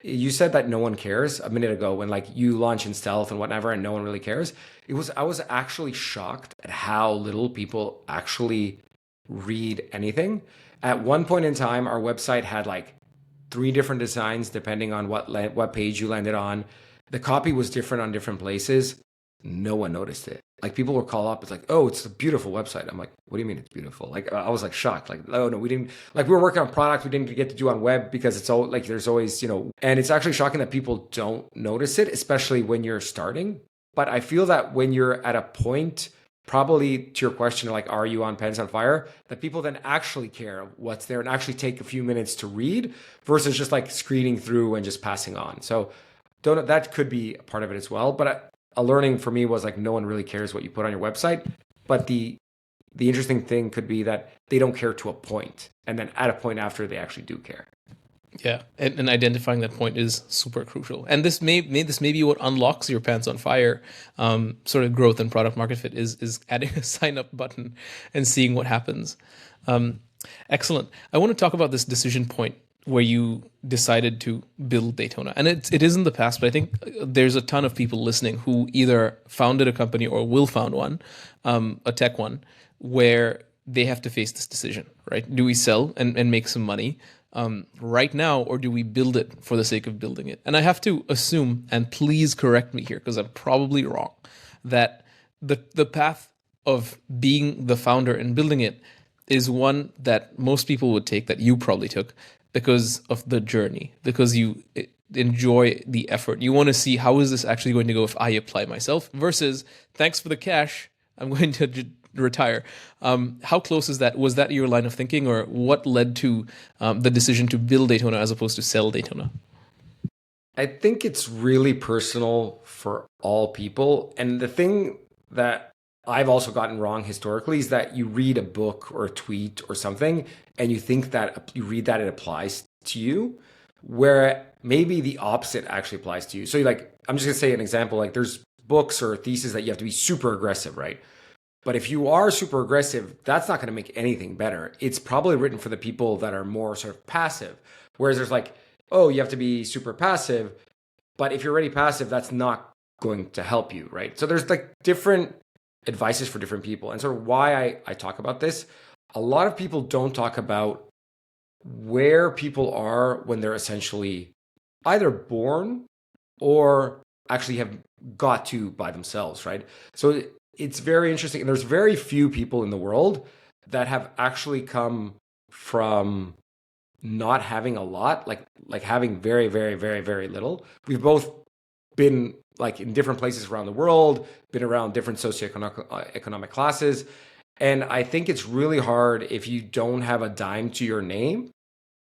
You said that no one cares a minute ago when like you launch in stealth and whatever and no one really cares. I was actually shocked at how little people actually read anything. At one point in time, our website had like three different designs depending on what page you landed on. The copy was different on different places. No one noticed it. Like people would call up, it's like, oh, it's a beautiful website. I'm like, what do you mean it's beautiful? Like I was like shocked. Like, oh no, we didn't like we were working on products we didn't get to do on web because it's all like there's always, and it's actually shocking that people don't notice it, especially when you're starting. But I feel that when you're at a point, probably to your question, like, are you on Pens on Fire? That people then actually care what's there and actually take a few minutes to read versus just like screening through and just passing on. So don't that could be a part of it as well. But a learning for me was like no one really cares what you put on your website. But the interesting thing could be that they don't care to a point, and then at a point after they actually do care. Yeah, and identifying that point is super crucial. And this may be what unlocks your pants on fire sort of growth and product market fit is adding a sign up button and seeing what happens. Um, Excellent. I want to talk about this decision point where you decided to build Daytona, and it is in the past, but I think there's a ton of people listening who either founded a company or will found one, a tech one, where they have to face this decision, right? Do we sell and make some money right now, or do we build it for the sake of building it? And I have to assume, and please correct me here because I'm probably wrong, that the path of being the founder and building it is one that most people would take, that you probably took because of the journey, because you enjoy the effort. You want to see how is this actually going to go if I apply myself versus thanks for the cash, I'm going to retire. How close is that? Was that your line of thinking, or what led to the decision to build Daytona as opposed to sell Daytona? I think it's really personal for all people. And the thing that I've also gotten wrong historically is that you read a book or a tweet or something and you think that you read that it applies to you, where maybe the opposite actually applies to you. So, like, I'm just going to say an example like, there's books or theses that you have to be super aggressive, right? But if you are super aggressive, that's not going to make anything better. It's probably written for the people that are more sort of passive. Whereas there's like, oh, you have to be super passive. But if you're already passive, that's not going to help you, right? So there's like different advices for different people. And sort of why I talk about this, a lot of people don't talk about where people are when they're essentially either born or actually have got to by themselves, right? So it's very interesting. And there's very few people in the world that have actually come from not having a lot, like having very, very, very, very little. We've both been like in different places around the world, been around different socioeconomic classes. And I think it's really hard if you don't have a dime to your name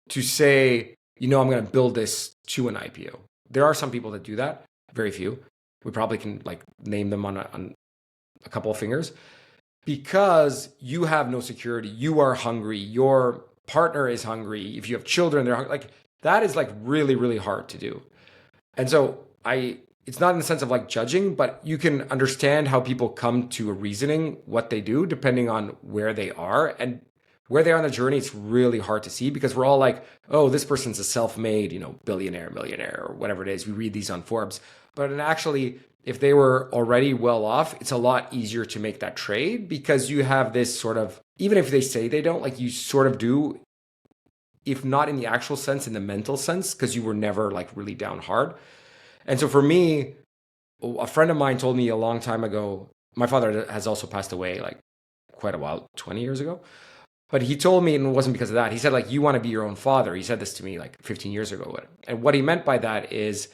to say, I'm going to build this to an IPO. There are some people that do that, very few. We probably can like name them on a couple of fingers, because you have no security. You are hungry. Your partner is hungry. If you have children, they're hungry. Like that is like really, really hard to do. And so it's not in the sense of like judging, but you can understand how people come to a reasoning, what they do, depending on where they are. And where they are on the journey, it's really hard to see because we're all like, oh, this person's a self-made, billionaire, millionaire, or whatever it is. We read these on Forbes. But actually, if they were already well off, it's a lot easier to make that trade because you have this sort of, even if they say they don't, like you sort of do, if not in the actual sense, in the mental sense, because you were never like really down hard. And so for me, a friend of mine told me a long time ago, my father has also passed away like quite a while, 20 years ago. But he told me, and it wasn't because of that, he said like, you want to be your own father. He said this to me like 15 years ago. And what he meant by that is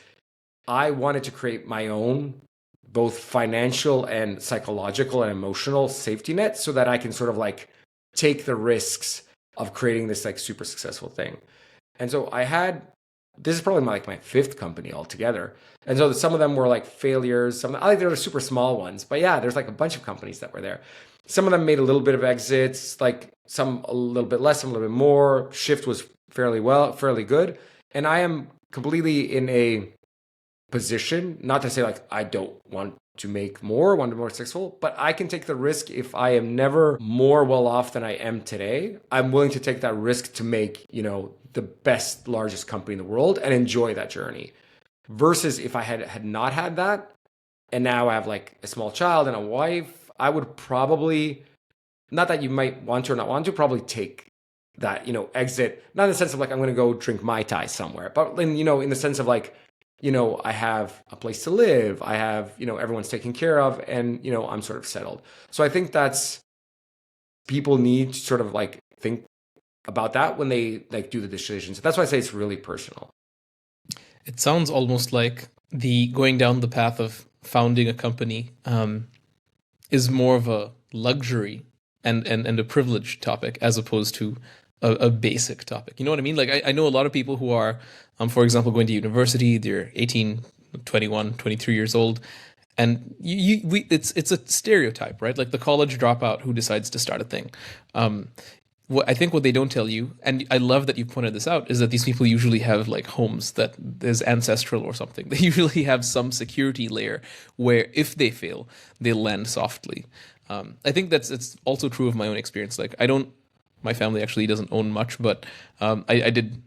I wanted to create my own both financial and psychological and emotional safety net so that I can sort of like take the risks of creating this like super successful thing. And so I had this is probably like my fifth company altogether. And so some of them were like failures. Some I think they were super small ones, but yeah, there's like a bunch of companies that were there. Some of them made a little bit of exits, like some a little bit less, some a little bit more. Shift was fairly good. And I am completely in a position, not to say like I don't want to make more, want to be more successful, but I can take the risk if I am never more well off than I am today. I'm willing to take that risk to make, the best, largest company in the world and enjoy that journey. Versus if I had not had that, and now I have like a small child and a wife, I would probably, not that you might want to or not want to, probably take that, exit, not in the sense of like I'm going to go drink Mai Tai somewhere, but in the sense of like, I have a place to live, I have, everyone's taken care of, and, I'm sort of settled. So I think that's, people need to sort of like think about that when they like do the decisions. That's why I say it's really personal. It sounds almost like the going down the path of founding a company is more of a luxury and a privilege topic as opposed to a basic topic. You know what I mean? Like I know a lot of people who are, for example, going to university, they're 18, 21, 23 years old. And it's a stereotype, right? Like the college dropout who decides to start a thing. I think what they don't tell you, and I love that you pointed this out, is that these people usually have like homes that is ancestral or something. They usually have some security layer where if they fail, they land softly. I think it's also true of my own experience. Like my family actually doesn't own much, but I did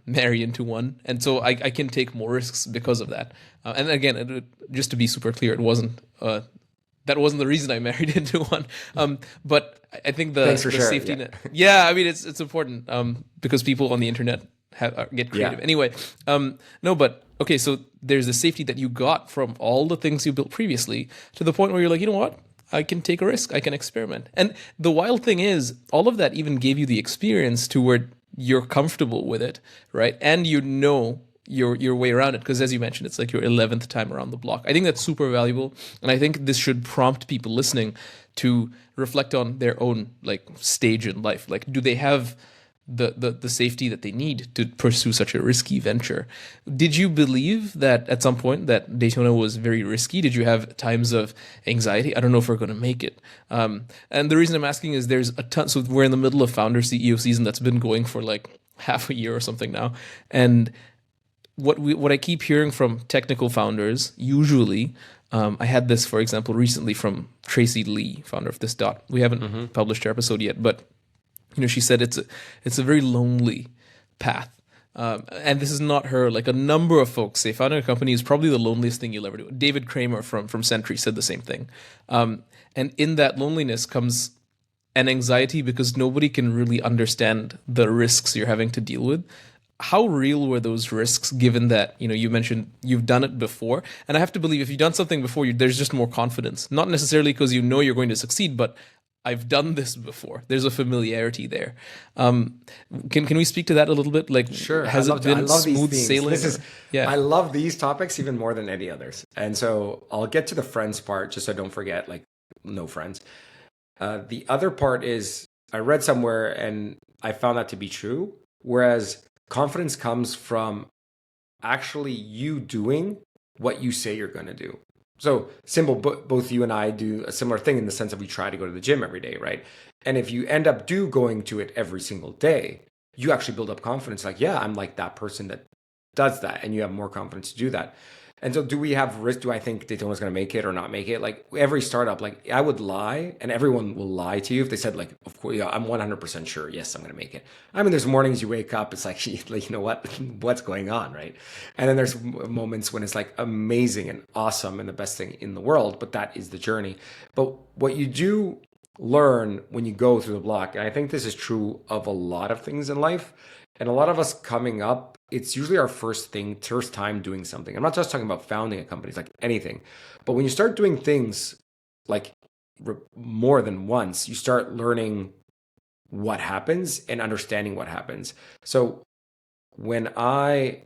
marry into one, and so I can take more risks because of that. And again, just to be super clear, that wasn't the reason I married into one. But I think the safety net. Yeah, I mean it's important because people on the internet get creative. Yeah. Anyway, no, but okay, so there's the safety that you got from all the things you built previously to the point where you're like, you know what? I can take a risk. I can experiment. And the wild thing is, all of that even gave you the experience to where you're comfortable with it, right? And you know your way around it, because as you mentioned, it's like your 11th time around the block. I think that's super valuable, and I think this should prompt people listening to reflect on their own like stage in life. Like, do they have the safety that they need to pursue such a risky venture? Did you believe that at some point that Daytona was very risky? Did you have times of anxiety? I don't know if we're going to make it. And the reason I'm asking is there's a ton. So we're in the middle of founder CEO season that's been going for like half a year or something now, and what I keep hearing from technical founders, usually, I had this, for example, recently from Tracy Lee, founder of This Dot. We haven't published her episode yet, but she said it's a very lonely path. And this is not her. Like a number of folks say founding a company is probably the loneliest thing you'll ever do. David Kramer from Sentry said the same thing. And in that loneliness comes an anxiety because nobody can really understand the risks you're having to deal with. How real were those risks, given that you mentioned you've done it before? And I have to believe if you've done something before, there's just more confidence. Not necessarily because you're going to succeed, but I've done this before. There's a familiarity there. Can we speak to that a little bit? Like, sure. Has it been smooth sailing? I love these topics even more than any others. And so I'll get to the friends part just so I don't forget. Like, no friends. The other part is I read somewhere and I found that to be true. Whereas confidence comes from actually you doing what you say you're going to do. So simple, both you and I do a similar thing in the sense that we try to go to the gym every day, right? And if you end up going to it every single day, you actually build up confidence. Like, yeah, I'm like that person that does that. And you have more confidence to do that. And so do we have risk? Do I think Daytona's going to make it or not make it? Like every startup, like I would lie and everyone will lie to you if they said like, of course, yeah, I'm 100% sure. Yes, I'm going to make it. I mean, there's mornings you wake up, it's like, you know what, what's going on, right? And then there's moments when it's like amazing and awesome and the best thing in the world, but that is the journey. But what you do learn when you go through the block, and I think this is true of a lot of things in life, and a lot of us coming up, it's usually our first time doing something. I'm not just talking about founding a company, it's like anything. But when you start doing things like more than once, you start learning what happens and understanding what happens. So when my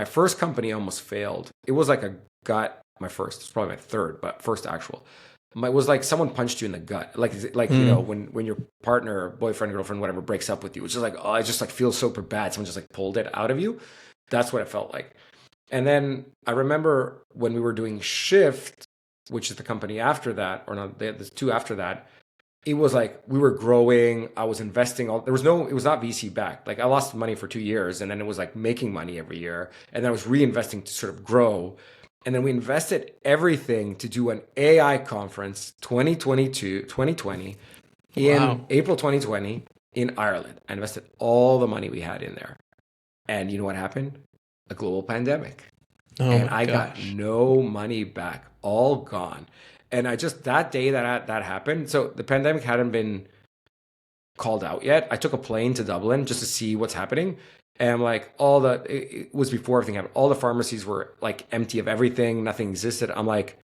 first company almost failed, it was like it's probably my third, but first actual. It was like someone punched you in the gut. Like when your partner, boyfriend, girlfriend, whatever breaks up with you, it's just like, oh, it just like feels super bad. Someone just like pulled it out of you. That's what it felt like. And then I remember when we were doing Shift, which is the company after that, or not, the two after that, it was like we were growing. I was investing it was not VC backed. Like I lost money for 2 years and then it was like making money every year. And then I was reinvesting to sort of grow. And then we invested everything to do an AI conference 2020 in Wow. April 2020 in Ireland. I invested all the money we had in there. And you know what happened? A global pandemic. Oh And my I got gosh. no money back, all gone. And I just, that day that happened, so the pandemic hadn't been called out yet. I took a plane to Dublin just to see what's happening. And I'm like, it was before everything happened. All the pharmacies were like empty of everything, nothing existed. I'm like,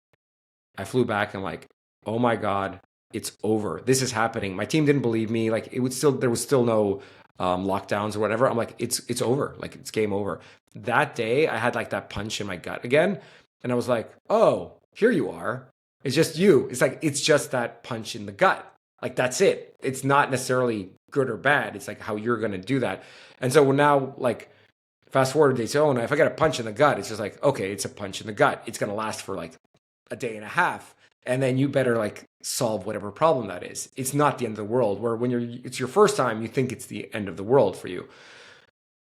I flew back. I'm like, oh my God, it's over. This is happening. My team didn't believe me. Like there was still no lockdowns or whatever. I'm like, it's over. Like it's game over. That day I had like that punch in my gut again. And I was like, oh, here you are. It's just you. It's like, it's just that punch in the gut. Like that's it. It's not necessarily good or bad. It's like how you're going to do that. And so we're now like, fast forward to Daytona, if I get a punch in the gut, it's just like, okay, it's a punch in the gut. It's going to last for like a day and a half. And then you better like solve whatever problem that is. It's not the end of the world, where when it's your first time, you think it's the end of the world for you.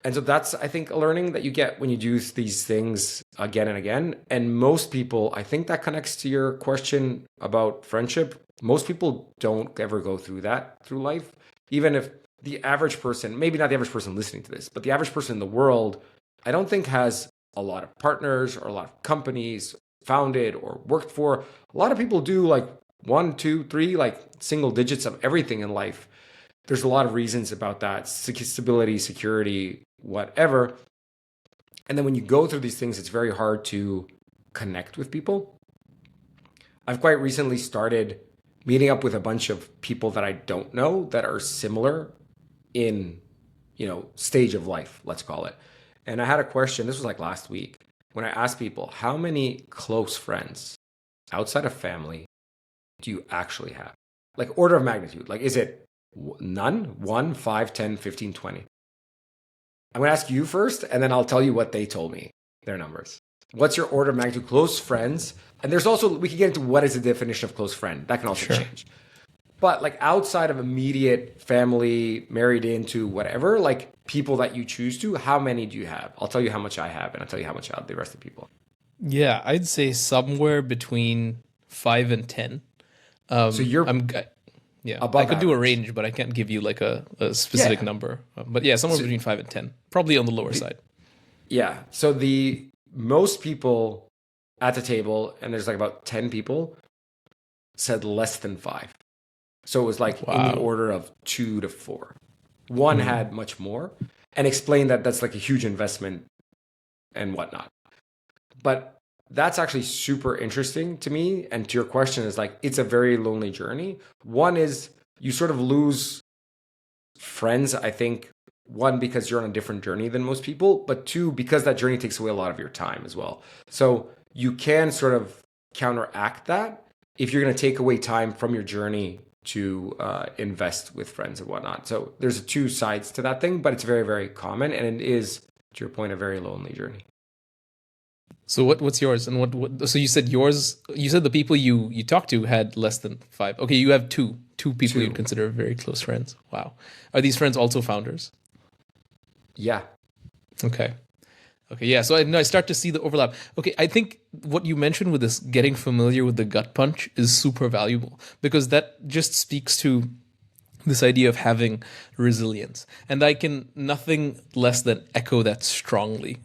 And so that's, I think, a learning that you get when you do these things again and again. And most people, I think that connects to your question about friendship. Most people don't ever go through that through life. Even if the average person, maybe not the average person listening to this, but the average person in the world, I don't think has a lot of partners or a lot of companies founded or worked for. A lot of people do like 1, 2, 3, like single digits of everything in life. There's a lot of reasons about that: stability, security, whatever. And then when you go through these things, it's very hard to connect with people. I've quite recently started meeting up with a bunch of people that I don't know that are similar in, stage of life, let's call it. And I had a question, this was like last week, when I asked people, how many close friends outside of family do you actually have? Like order of magnitude. Like, is it none, 1, 5, 10, 15, 20? I'm going to ask you first, and then I'll tell you what they told me, their numbers. What's your order of magnitude? Close friends. And there's also, we can get into what is the definition of close friend. That can also change. But like outside of immediate family, married into whatever, like people that you choose to, how many do you have? I'll tell you how much I have, and I'll tell you how much I have the rest of the people. Yeah, I'd say somewhere between 5 and 10. So you're Yeah, I above could do a average. range, but I can't give you like a specific Yeah. number. But yeah, somewhere So between 5 and 10, probably on the lower side. yeah. So the most people at the table, and there's like about 10 people, said less than 5. So it was like in the Wow. order of 2 to 4. One had much more and explained that that's like a huge investment and whatnot. But that's actually super interesting to me. And to your question, is like, it's a very lonely journey. One is you sort of lose friends, I think, one, because you're on a different journey than most people, but two, because that journey takes away a lot of your time as well. So you can sort of counteract that if you're going to take away time from your journey to invest with friends and whatnot. So there's two sides to that thing, but it's very, very common. And it is, to your point, a very lonely journey. So what's yours? And what so you said yours, you said the people you talked to had less than 5. Okay, you have two people you'd Two. consider very close friends. Wow. Are these friends also founders? Yeah. Okay. Okay, yeah. So I start to see the overlap. Okay, I think what you mentioned with this getting familiar with the gut punch is super valuable because that just speaks to this idea of having resilience. And I can nothing less than echo that strongly.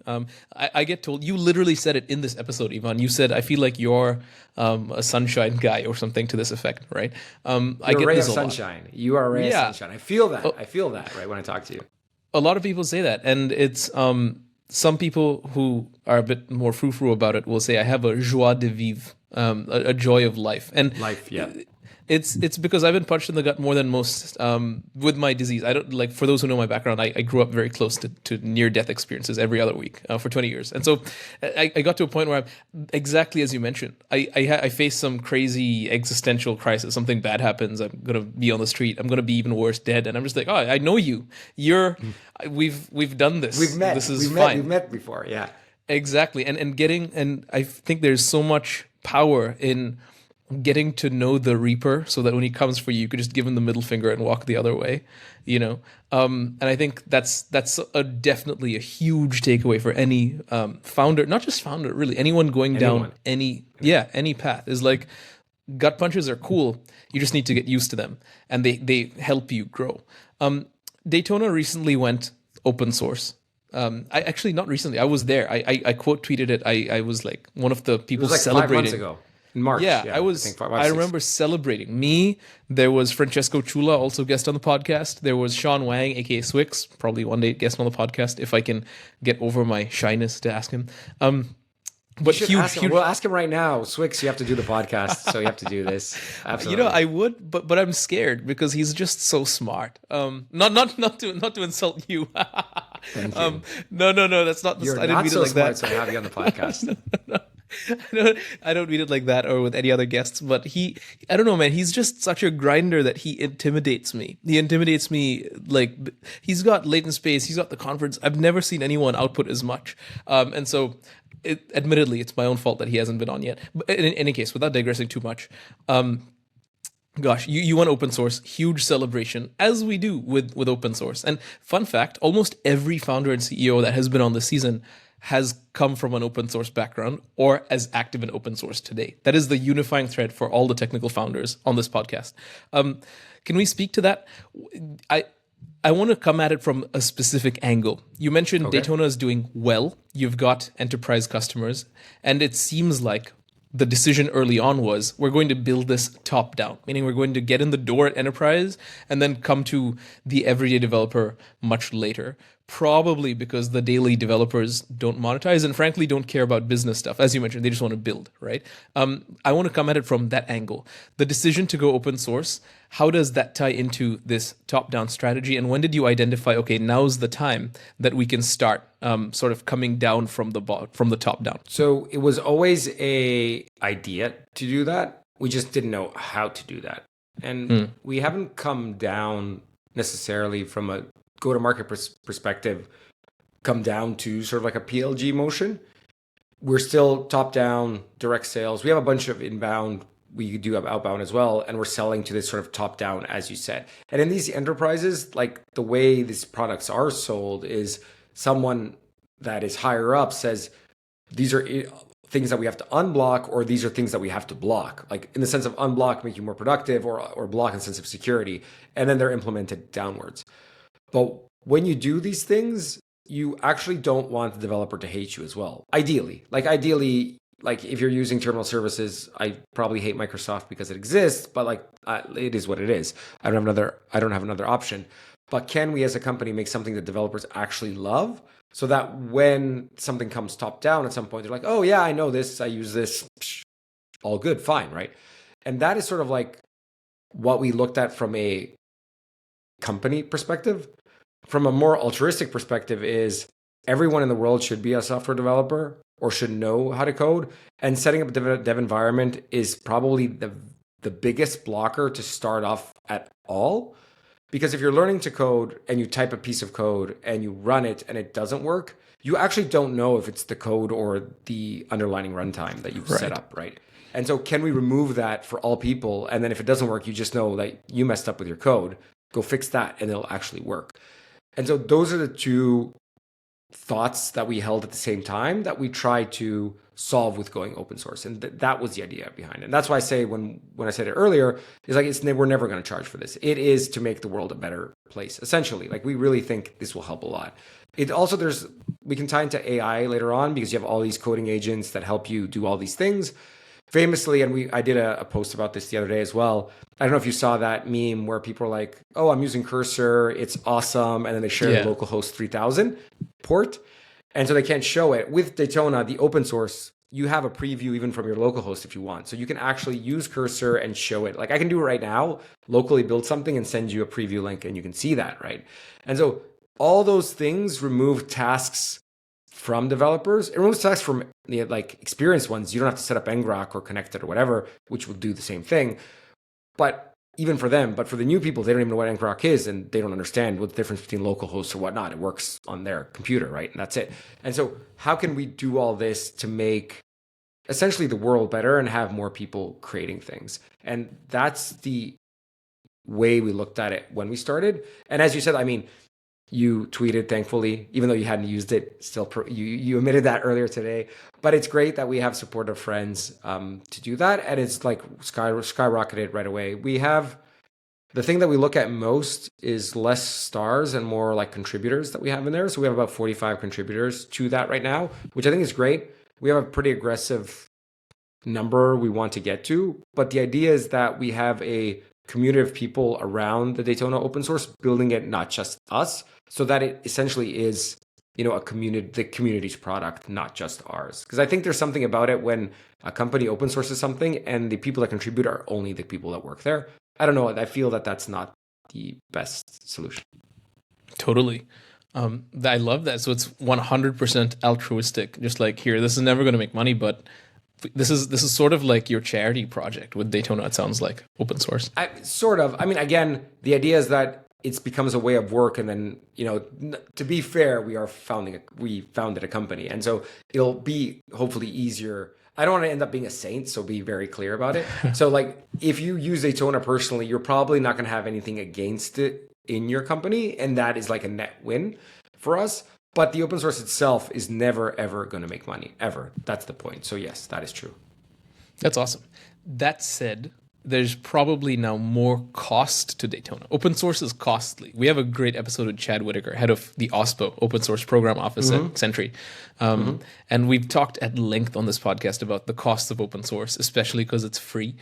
I get told, you literally said it in this episode, Ivan. You said, I feel like you're a sunshine guy or something to this effect, right? I You're a get ray this of a lot. sunshine. You are a ray of Yeah. sunshine. I feel that. I feel that right when I talk to you. A lot of people say that. And it's some people who are a bit more frou-frou about it will say, I have a joie de vivre, a joy of life. And Life, yeah. It's because I've been punched in the gut more than most with my disease. I don't like for those who know my background. I grew up very close to near death experiences every other week for 20 years, and so I got to a point where I'm exactly as you mentioned. I face some crazy existential crisis. Something bad happens. I'm gonna be on the street. I'm gonna be even worse, dead. And I'm just like, oh, I know you. You're. We've done this. We've met. This is We've met. fine. We've met before. Yeah. Exactly. And I think there's so much power in getting to know the Reaper so that when he comes for you, you could just give him the middle finger and walk the other way, you know? And I think that's definitely a huge takeaway for any founder, not just founder, really, anyone going Anyone. down any path is like gut punches are cool. You just need to get used to them and they help you grow. Daytona recently went open source. I actually not recently. I was there. I quote tweeted it. I was like one of the It people was like celebrating. 5 months ago in March. Yeah, I was. think 5, I 6. remember celebrating. Me, there was Francesco Chula, also guest on the podcast. There was Sean Wang, aka Swix, probably one day guest on the podcast if I can get over my shyness to ask him. But You should ask him. We'll ask him right now. Swix, you have to do the podcast, so you have to do this. Absolutely. I would, but I'm scared because he's just so smart. Not to insult you. Thank you. No, that's not. You're I didn't not mean so it like smart, that. so I have you on the podcast. I don't mean it like that or with any other guests, but I don't know, man. He's just such a grinder that he intimidates me. He intimidates me like he's got latent space. He's got the conference. I've never seen anyone output as much. And so, admittedly, it's my own fault that he hasn't been on yet. But in any case, without digressing too much, gosh, you want open source, huge celebration, as we do with open source. And fun fact, almost every founder and CEO that has been on this season has come from an open source background or as active in open source today. That is the unifying thread for all the technical founders on this podcast. Can we speak to that? I want to come at it from a specific angle. You mentioned Daytona is doing well. You've got enterprise customers, and it seems like the decision early on was we're going to build this top down, meaning we're going to get in the door at enterprise and then come to the everyday developer much later. Probably because the daily developers don't monetize and frankly don't care about business stuff. As you mentioned, they just want to build, right? I want to come at it from that angle. The decision to go open source, how does that tie into this top-down strategy? And when did you identify, okay, now's the time that we can start sort of coming down from the top down? So it was always a idea to do that. We just didn't know how to do that. And we haven't come down necessarily from a go-to-market perspective, come down to sort of like a PLG motion. We're still top-down direct sales. We have a bunch of inbound. We do have outbound as well. And we're selling to this sort of top-down, as you said. And in these enterprises, like the way these products are sold is someone that is higher up says, these are things that we have to unblock, or these are things that we have to block. Like in the sense of unblock, make you more productive, or block in the sense of security. And then they're implemented downwards. But when you do these things, you actually don't want the developer to hate you as well. Ideally, if you're using terminal services, I probably hate Microsoft because it exists, but it is what it is. I don't have another option. But can we as a company make something that developers actually love so that when something comes top down at some point, they're like, oh yeah, I know this, I use this, all good, fine, right? And that is sort of like what we looked at from a company perspective. From a more altruistic perspective is everyone in the world should be a software developer or should know how to code. And setting up a dev environment is probably the biggest blocker to start off at all. Because if you're learning to code and you type a piece of code and you run it and it doesn't work, you actually don't know if it's the code or the underlying runtime that you've set up, right? And so can we remove that for all people? And then if it doesn't work, you just know that you messed up with your code. Go fix that and it'll actually work. And so those are the two thoughts that we held at the same time that we tried to solve with going open source. And that was the idea behind it. And that's why I say when I said it earlier, we're never going to charge for this. It is to make the world a better place, essentially. Like we really think this will help a lot. It also, we can tie into AI later on because you have all these coding agents that help you do all these things. Famously, and I did a post about this the other day as well. I don't know if you saw that meme where people are like, oh, I'm using Cursor, it's awesome. And then they share the localhost 3000 port. And so they can't show it. With Daytona, the open source you have a preview even from your local host if you want. So you can actually use Cursor and show it. Like I can do it right now, locally build something and send you a preview link and you can see that, right? And so all those things remove tasks from developers. It removes tasks from the like experienced ones. You don't have to set up ngrok or connect it or whatever, which will do the same thing. But even for them, but for the new people, they don't even know what ngrok is and they don't understand what the difference between local hosts or whatnot. It works on their computer, right? And that's it. And so how can we do all this to make essentially the world better and have more people creating things? And that's the way we looked at it when we started. And as you said, I mean, you tweeted, thankfully, even though you hadn't used it, still you admitted that earlier today. But it's great that we have supportive friends to do that, and it's like skyrocketed right away. We have the thing that we look at most is less stars and more like contributors that we have in there. So we have about 45 contributors to that right now, which I think is great. We have a pretty aggressive number we want to get to, but the idea is that we have a community of people around the Daytona open source building it, not just us, so that it essentially is, a community, the community's product, not just ours. Because I think there's something about it when a company open sources something and the people that contribute are only the people that work there. I don't know. I feel that that's not the best solution. Totally. I love that. So it's 100% altruistic. Just like here, this is never going to make money, but this is sort of like your charity project with Daytona. It sounds like open source. Sort of. I mean, again, the idea is that it becomes a way of work, and then to be fair, we founded a company, and so it'll be hopefully easier. I don't want to end up being a saint, so be very clear about it. So, like, if you use Daytona personally, you're probably not going to have anything against it in your company, and that is like a net win for us. But the open source itself is never, ever going to make money, ever. That's the point. So yes, that is true. That's awesome. That said, there's probably now more cost to Daytona. Open source is costly. We have a great episode with Chad Whitaker, head of the OSPO, Open Source Program Office at Sentry. And we've talked at length on this podcast about the costs of open source, especially because it's free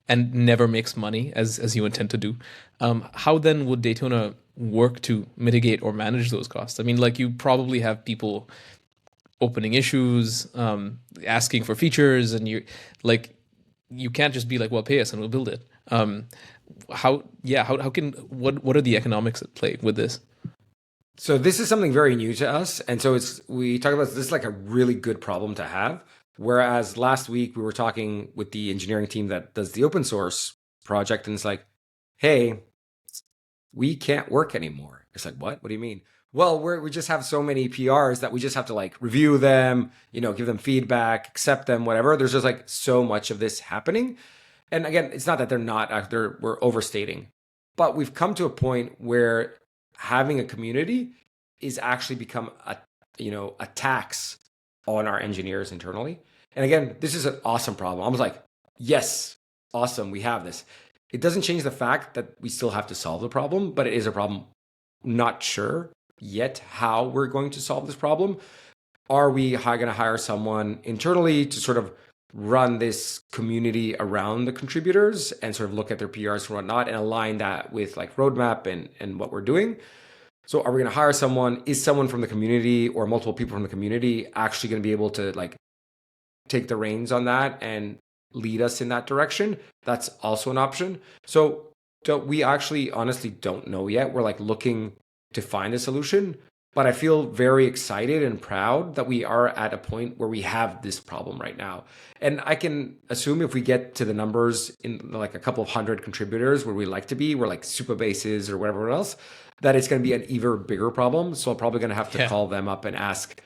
and never makes money as you intend to do. How then would Daytona work to mitigate or manage those costs? I mean, like, you probably have people opening issues, asking for features, and you can't just be like, well, pay us and we'll build it. How can what are the economics at play with this? So this is something very new to us, and so we talk about this is like a really good problem to have. Whereas last week we were talking with the engineering team that does the open source project, and it's like, hey, we can't work anymore. It's like, what? What do you mean? Well, we just have so many PRs that we just have to like review them, give them feedback, accept them, whatever. There's just like so much of this happening. And again, it's not that we're overstating, but we've come to a point where having a community is actually become a tax on our engineers internally. And again, this is an awesome problem. I was like, yes, awesome, we have this. It doesn't change the fact that we still have to solve the problem, but it is a problem. Not sure yet how we're going to solve this problem. Are we going to hire someone internally to sort of run this community around the contributors and sort of look at their PRs and whatnot and align that with like roadmap and what we're doing? So are we going to hire someone? Is someone from the community or multiple people from the community actually going to be able to like take the reins on that and lead us in that direction? That's also an option. So we actually honestly don't know yet. We're like looking to find a solution, but I feel very excited and proud that we are at a point where we have this problem right now. And I can assume if we get to the numbers in like a couple of hundred contributors where we like to be, we're like super bases or whatever else, that it's going to be an even bigger problem. So I'm probably going to have to call them up and ask,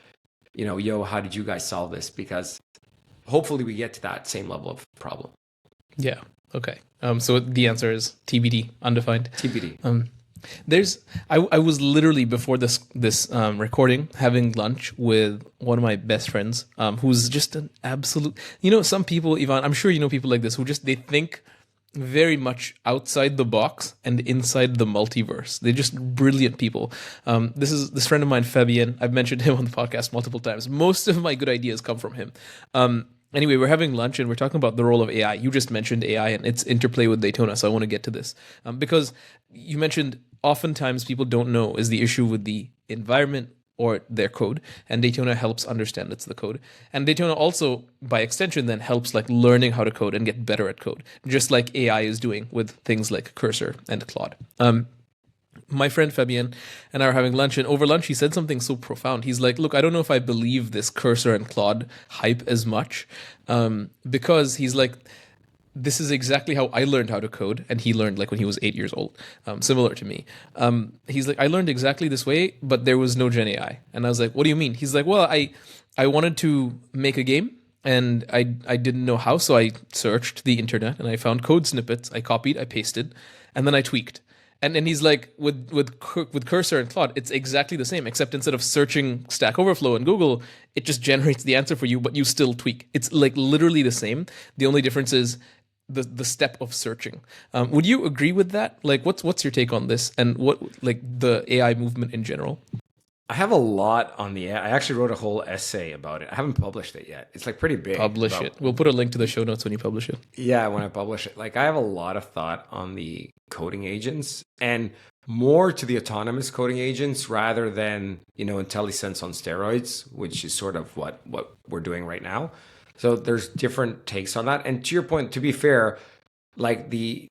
yo, how did you guys solve this? Because hopefully we get to that same level of problem. Yeah. Okay. So the answer is TBD, undefined. TBD. I was literally before this recording having lunch with one of my best friends, who's just an absolute, some people, Ivan, I'm sure you know people like this who they think very much outside the box and inside the multiverse. They're just brilliant people. This friend of mine, Fabian, I've mentioned him on the podcast multiple times. Most of my good ideas come from him. Anyway, we're having lunch and we're talking about the role of AI. You just mentioned AI and its interplay with Daytona, so I want to get to this. Because you mentioned oftentimes people don't know, is the issue with the environment or their code, and Daytona helps understand it's the code. And Daytona also, by extension, then helps like learning how to code and get better at code, just like AI is doing with things like Cursor and Claude. My friend Fabian and I were having lunch, and over lunch he said something so profound. He's like, "Look, I don't know if I believe this Cursor and Claude hype as much, because he's like, this is exactly how I learned how to code, and he learned like when he was 8 years old, similar to me. He's like, I learned exactly this way, but there was no Gen AI, and I was like, what do you mean? He's like, well, I wanted to make a game. And I didn't know how, so I searched the internet and I found code snippets. I copied, I pasted, and then I tweaked. And he's like, with Cursor and Claude, it's exactly the same, except instead of searching Stack Overflow and Google, it just generates the answer for you, but you still tweak. It's like literally the same. The only difference is the step of searching. Would you agree with that? Like, what's your take on this, and what like the AI movement in general? I have a lot on the. I actually wrote a whole essay about it. I haven't published it yet. It's like pretty big. Publish it. We'll put a link to the show notes when you publish it. Yeah, when I publish it. Like I have a lot of thought on the coding agents and more to the autonomous coding agents rather than, IntelliSense on steroids, which is sort of what we're doing right now. So there's different takes on that. And to your point, to be fair, like the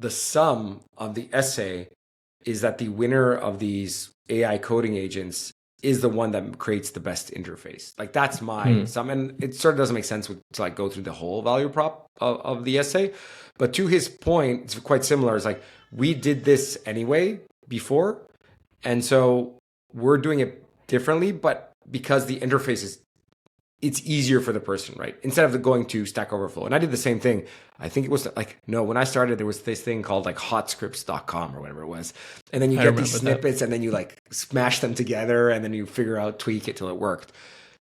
sum of the essay is that the winner of these AI coding agents is the one that creates the best interface. Like that's my sum, and it sort of doesn't make sense to like go through the whole value prop of the essay. But to his point, it's quite similar. It's like we did this anyway before, and so we're doing it differently. But because the interface is, it's easier for the person, right? Instead of going to Stack Overflow. And I did the same thing. I think it was like, no, when I started, there was this thing called like hotscripts.com or whatever it was. And then you get these snippets and then you like smash them together and then you figure out, tweak it till it worked.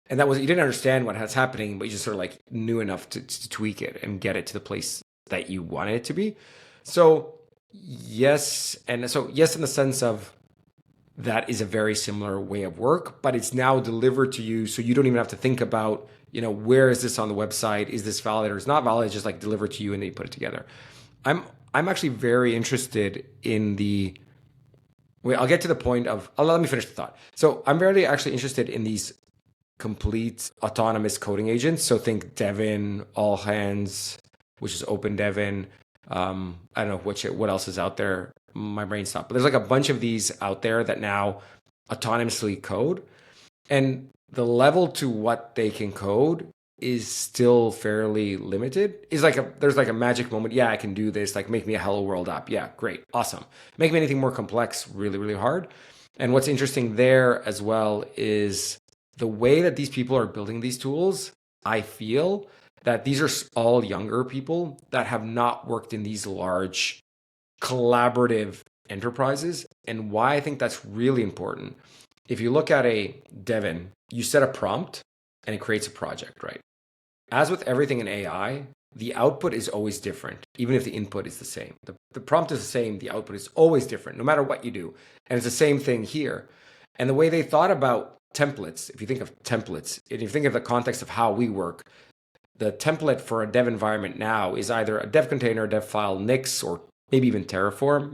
And that was, you didn't understand what was happening, but you just sort of like knew enough to tweak it and get it to the place that you wanted it to be. So yes. And so yes, in the sense of, that is a very similar way of work, but it's now delivered to you. So you don't even have to think about, where is this on the website? Is this valid or is not valid? It's just like delivered to you and then you put it together. I'm actually very interested in I'll get to the point of, let me finish the thought. So I'm very actually interested in these complete autonomous coding agents. So think Devin, All Hands, which is Open Devin. I don't know what else is out there. My brain stopped. But there's like a bunch of these out there that now autonomously code. And the level to what they can code is still fairly limited. There's like a magic moment. Yeah, I can do this. Like make me a Hello World app. Yeah, great. Awesome. Make me anything more complex, really, really hard. And what's interesting there as well is the way that these people are building these tools. I feel that these are all younger people that have not worked in these large collaborative enterprises. And why I think that's really important. If you look at a Devin, you set a prompt and it creates a project, right? As with everything in AI, the output is always different, even if the input is the same. The prompt is the same, the output is always different, no matter what you do. And it's the same thing here. And the way they thought about templates, if you think of templates, if you think of the context of how we work, the template for a dev environment now is either a dev container, dev file, Nix, or maybe even Terraform,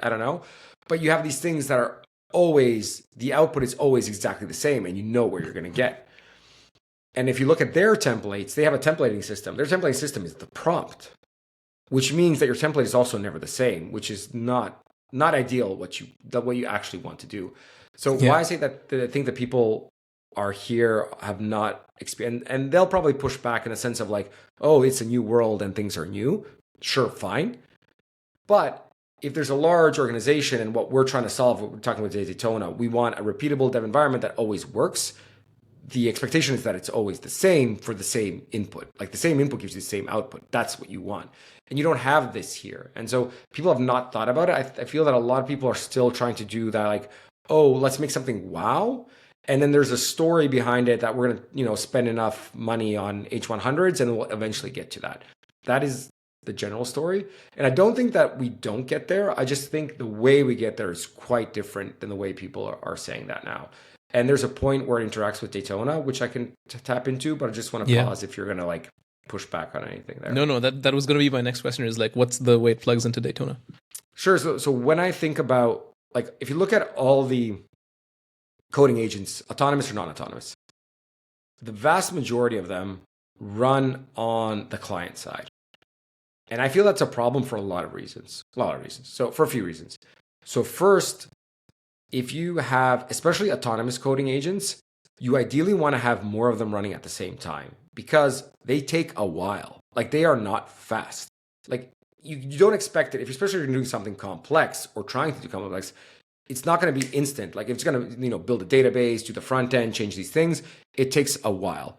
I don't know. But you have these things that are always, the output is always exactly the same and you know where you're going to get. And if you look at their templates, they have a templating system. Their templating system is the prompt, which means that your template is also never the same, which is not ideal what you actually want to do. So why I say that I think that people are here have not experienced, and they'll probably push back in a sense of like, oh, it's a new world and things are new. Sure, fine. But if there's a large organization and what we're trying to solve, what we're talking about Daytona, we want a repeatable dev environment that always works. The expectation is that it's always the same for the same input. Like the same input gives you the same output. That's what you want. And you don't have this here. And so people have not thought about it. I feel that a lot of people are still trying to do that, like, oh, let's make something wow. And then there's a story behind it that we're going to, spend enough money on H100s and we'll eventually get to that. That is the general story. And I don't think that we don't get there. I just think the way we get there is quite different than the way people are saying that now. And there's a point where it interacts with Daytona, which I can tap into, but I just want to pause if you're going to like push back on anything there. No, that was going to be my next question is like, what's the way it plugs into Daytona? Sure. So when I think about like, if you look at all the coding agents, autonomous or non-autonomous, the vast majority of them run on the client side. And I feel that's a problem for a lot of reasons. So for a few reasons. So first, if you have, especially autonomous coding agents, you ideally want to have more of them running at the same time because they take a while. Like they are not fast. Like you don't expect it, if especially if you're doing something complex or trying to do complex, it's not going to be instant. Like if it's going to, build a database, do the front end, change these things, it takes a while.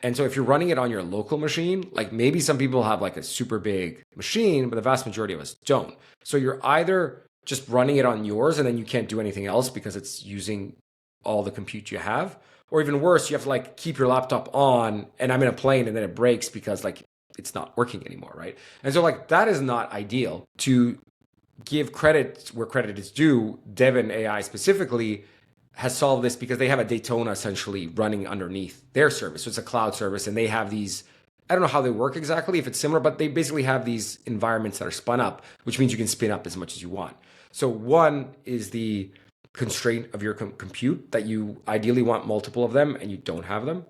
And so if you're running it on your local machine, like maybe some people have like a super big machine, but the vast majority of us don't. So you're either just running it on yours and then you can't do anything else because it's using all the compute you have. Or even worse, you have to like keep your laptop on and I'm in a plane and then it breaks because like it's not working anymore, right? And so like that is not ideal. To give credit where credit is due, Devon AI specifically has solved this because they have a Daytona essentially running underneath their service. So it's a cloud service and they have these, I don't know how they work exactly, if it's similar, but they basically have these environments that are spun up, which means you can spin up as much as you want. So one is the constraint of your compute that you ideally want multiple of them and you don't have them.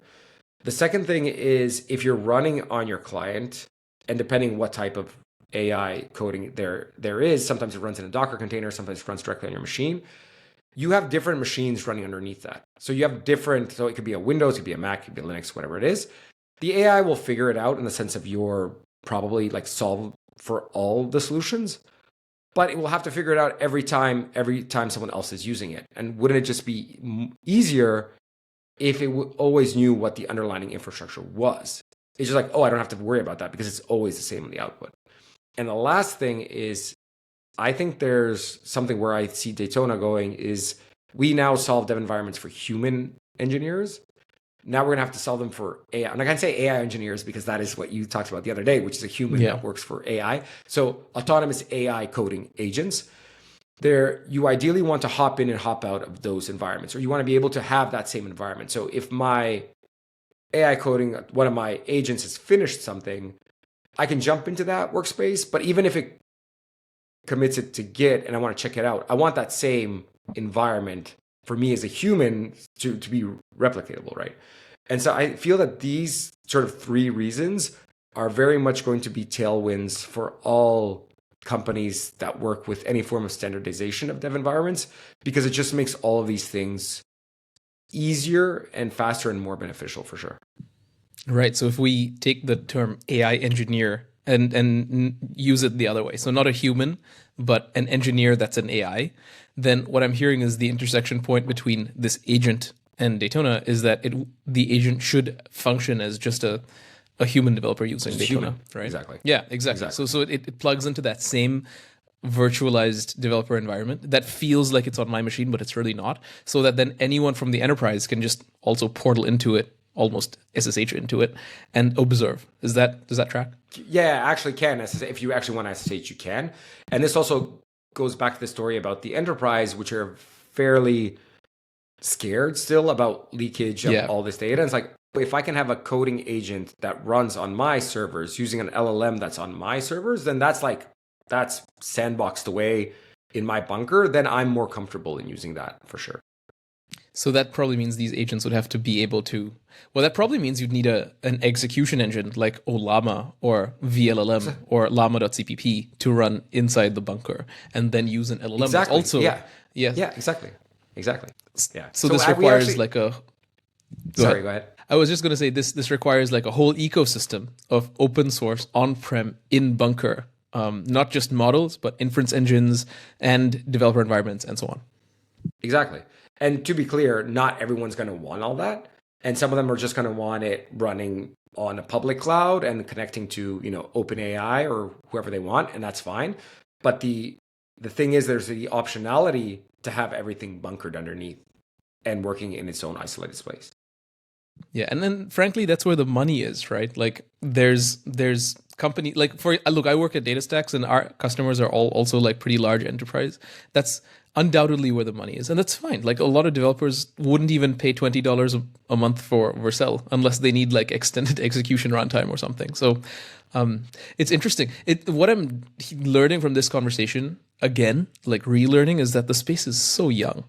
The second thing is if you're running on your client, and depending what type of AI coding there is, sometimes it runs in a Docker container, sometimes it runs directly on your machine. You have different machines running underneath that. So you have different, so it could be a Windows, it could be a Mac, it could be Linux, whatever it is. The AI will figure it out in the sense of you're probably like solve for all the solutions, but it will have to figure it out every time someone else is using it. And wouldn't it just be easier if it always knew what the underlying infrastructure was? It's just like, oh, I don't have to worry about that because it's always the same on the output. And the last thing is, I think there's something where I see Daytona going is we now solve dev environments for human engineers. Now we're going to have to solve them for AI. I'm not going to say AI engineers because that is what you talked about the other day, which is a human that works for AI. So autonomous AI coding agents. You ideally want to hop in and hop out of those environments, or you want to be able to have that same environment. So if my AI coding, one of my agents has finished something, I can jump into that workspace. But even if it commits it to Git and I want to check it out, I want that same environment for me as a human to be replicatable, right? And so I feel that these sort of three reasons are very much going to be tailwinds for all companies that work with any form of standardization of dev environments, because it just makes all of these things easier and faster and more beneficial for sure. Right. So if we take the term AI engineer and use it the other way, so not a human, but an engineer that's an AI, then what I'm hearing is the intersection point between this agent and Daytona is that the agent should function as just a human developer using Just Daytona, human. right? Exactly. Yeah, exactly. So it plugs into that same virtualized developer environment that feels like it's on my machine, but it's really not. So that then anyone from the enterprise can just also portal into it, almost SSH into it, and observe. Does that track? Yeah, actually can. If you actually want to SSH, you can. And this also goes back to the story about the enterprise, which are fairly scared still about leakage of all this data. And it's like, if I can have a coding agent that runs on my servers using an LLM that's on my servers, then that's sandboxed away in my bunker, then I'm more comfortable in using that for sure. So that probably means these agents would have to be able to, well, that probably means you'd need an execution engine like Ollama or VLLM or llama.cpp to run inside the bunker and then use an LLM. Exactly. Also, yeah, exactly. Yeah. So this requires like a... Go ahead. I was just going to say this requires like a whole ecosystem of open source on-prem in bunker, not just models, but inference engines and developer environments and so on. Exactly. And to be clear, not everyone's going to want all that. And some of them are just going to want it running on a public cloud and connecting to, OpenAI or whoever they want, and that's fine. But the thing is, there's the optionality to have everything bunkered underneath and working in its own isolated space. Yeah, and then frankly, that's where the money is, right? Like there's company I work at DataStax and our customers are all also like pretty large enterprise. That's undoubtedly where the money is, and that's fine. Like a lot of developers wouldn't even pay $20 a month for Vercel unless they need like extended execution runtime or something. So It's interesting. What I'm learning from this conversation again, like relearning, is that the space is so young.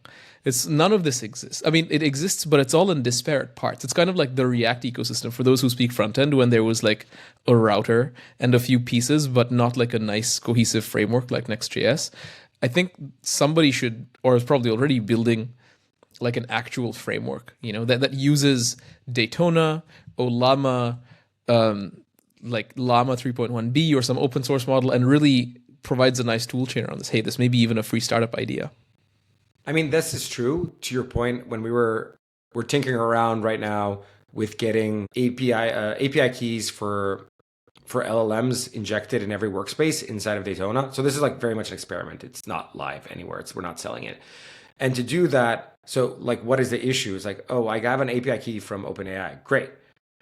It's none of this exists. I mean, it exists, but it's all in disparate parts. It's kind of like the React ecosystem for those who speak front end, when there was like a router and a few pieces, but not like a nice cohesive framework like Next.js. I think somebody should, or is probably already building like an actual framework, that uses Daytona, Olama, like Llama 3.1b or some open source model, and really provides a nice tool chain around this. Hey, this may be even a free startup idea. I mean, this is true. To your point, when we're tinkering around right now with getting API keys for LLMs injected in every workspace inside of Daytona. So this is like very much an experiment. It's not live anywhere. We're not selling it. And to do that, so like, what is the issue? It's like, oh, I have an API key from OpenAI. Great.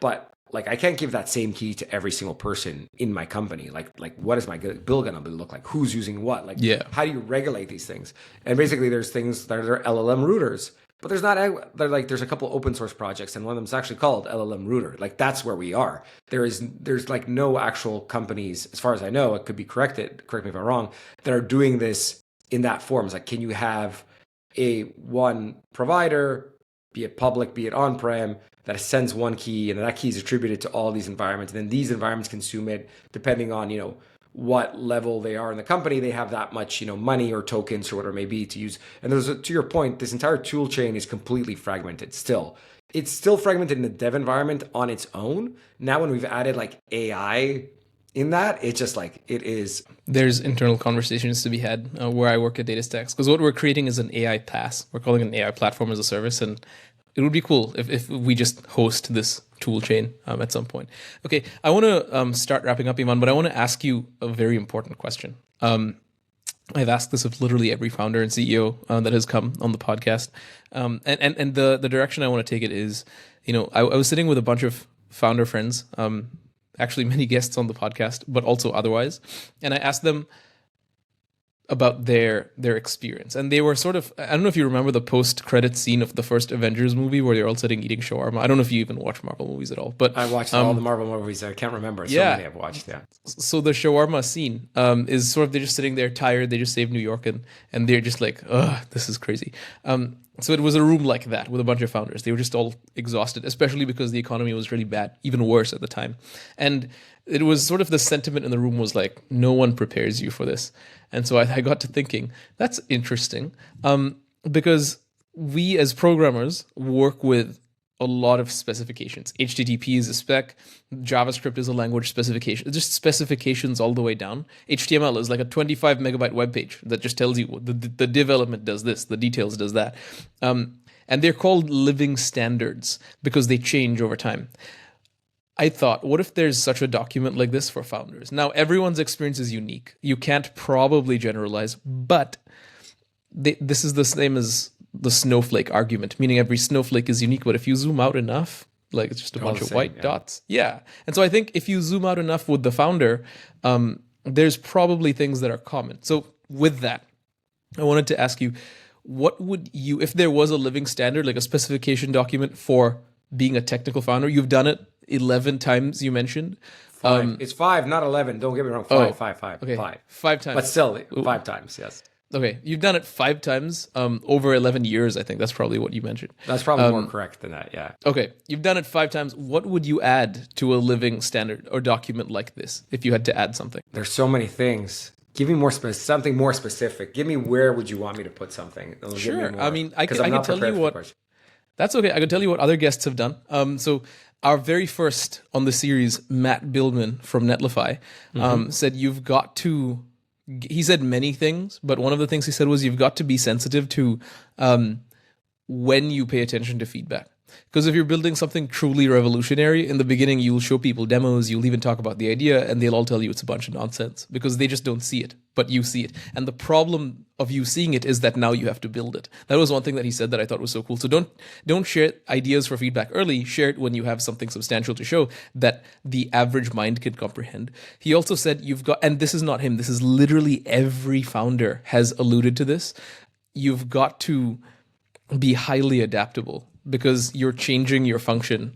But like, I can't give that same key to every single person in my company. Like what is my bill going to look like? Who's using what? Like, how do you regulate these things? And basically there's things that are LLM routers, but there's a couple open source projects, and one of them is actually called LLM router. Like, that's where we are. There's like no actual companies, as far as I know, it could be corrected, correct me if I'm wrong, that are doing this in that form. It's like, can you have one provider, be it public, be it on-prem, that sends one key, and that key is attributed to all these environments, and then these environments consume it depending on what level they are in the company. They have that much money or tokens or whatever it may be to use. And to your point, this entire tool chain is completely fragmented still. It's still fragmented in the dev environment on its own. Now when we've added like AI in that, it's just like, it is. There's internal conversations to be had where I work at DataStax, because what we're creating is an AI PaaS. We're calling it an AI platform as a service, and it would be cool if we just host this tool chain at some point. Okay, I want to start wrapping up, Iman, but I want to ask you a very important question. I've asked this of literally every founder and CEO that has come on the podcast, and the direction I want to take it is, I was sitting with a bunch of founder friends, actually many guests on the podcast, but also otherwise, and I asked them about their experience, and they were sort of, I don't know if you remember the post-credit scene of the first Avengers movie where they're all sitting eating shawarma. I don't know if you even watch Marvel movies at all, but I watched all the Marvel movies. I can't remember. So many I've watched. Yeah. So the shawarma scene is sort of, they're just sitting there tired. They just saved New York, and they're just like, ugh, this is crazy. So it was a room like that with a bunch of founders. They were just all exhausted, especially because the economy was really bad, even worse at the time. And it was sort of, the sentiment in the room was like, no one prepares you for this. And so I got to thinking, that's interesting, because we as programmers work with a lot of specifications. HTTP is a spec, JavaScript is a language specification, just specifications all the way down. HTML is like a 25 megabyte web page that just tells you the development does this, the details does that. And they're called living standards because they change over time. I thought, what if there's such a document like this for founders? Now, everyone's experience is unique. You can't probably generalize, but this is the same as the snowflake argument, meaning every snowflake is unique, but if you zoom out enough, like it's just a bunch of white dots. Yeah. And so I think if you zoom out enough with the founder, there's probably things that are common. So with that, I wanted to ask you, what would you, if there was a living standard, like a specification document for being a technical founder, you've done it 11 times, you mentioned. It's 5, not 11. Don't get me wrong. Five. Okay. 5. 5 times. But still, 5 times, yes. Okay, you've done it 5 times over 11 years, I think. That's probably what you mentioned. That's probably more correct than that, yeah. Okay, you've done it 5 times. What would you add to a living standard or document like this if you had to add something? There's so many things. Give me something more specific. Give me, where would you want me to put something? Sure. I mean, I can tell you what. That's okay. I can tell you what other guests have done. So our very first on the series, Matt Billman from Netlify, said you've got to. He said many things, but one of the things he said was you've got to be sensitive to when you pay attention to feedback. Because if you're building something truly revolutionary, in the beginning, you'll show people demos, you'll even talk about the idea, and they'll all tell you it's a bunch of nonsense because they just don't see it, but you see it. And the problem of you seeing it is that now you have to build it. That was one thing that he said that I thought was so cool. So don't share ideas for feedback early. Share it when you have something substantial to show that the average mind can comprehend. He also said you've got, and this is not him, this is literally every founder has alluded to this, you've got to be highly adaptable, because you're changing your function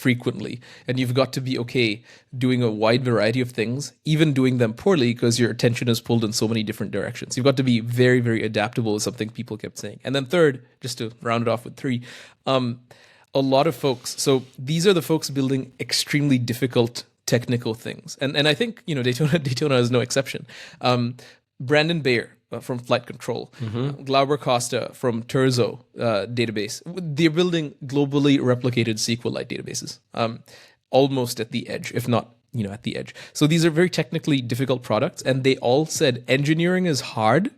frequently, and you've got to be okay doing a wide variety of things, even doing them poorly because your attention is pulled in so many different directions. You've got to be very, very adaptable, is something people kept saying. And then third, just to round it off with three, a lot of folks. So these are the folks building extremely difficult technical things, and I think Daytona is no exception. Brandon Bayer from Flight Control, Glauber Costa from Terzo database. They're building globally replicated SQLite databases, almost at the edge, if not at the edge. So these are very technically difficult products, and they all said engineering is hard,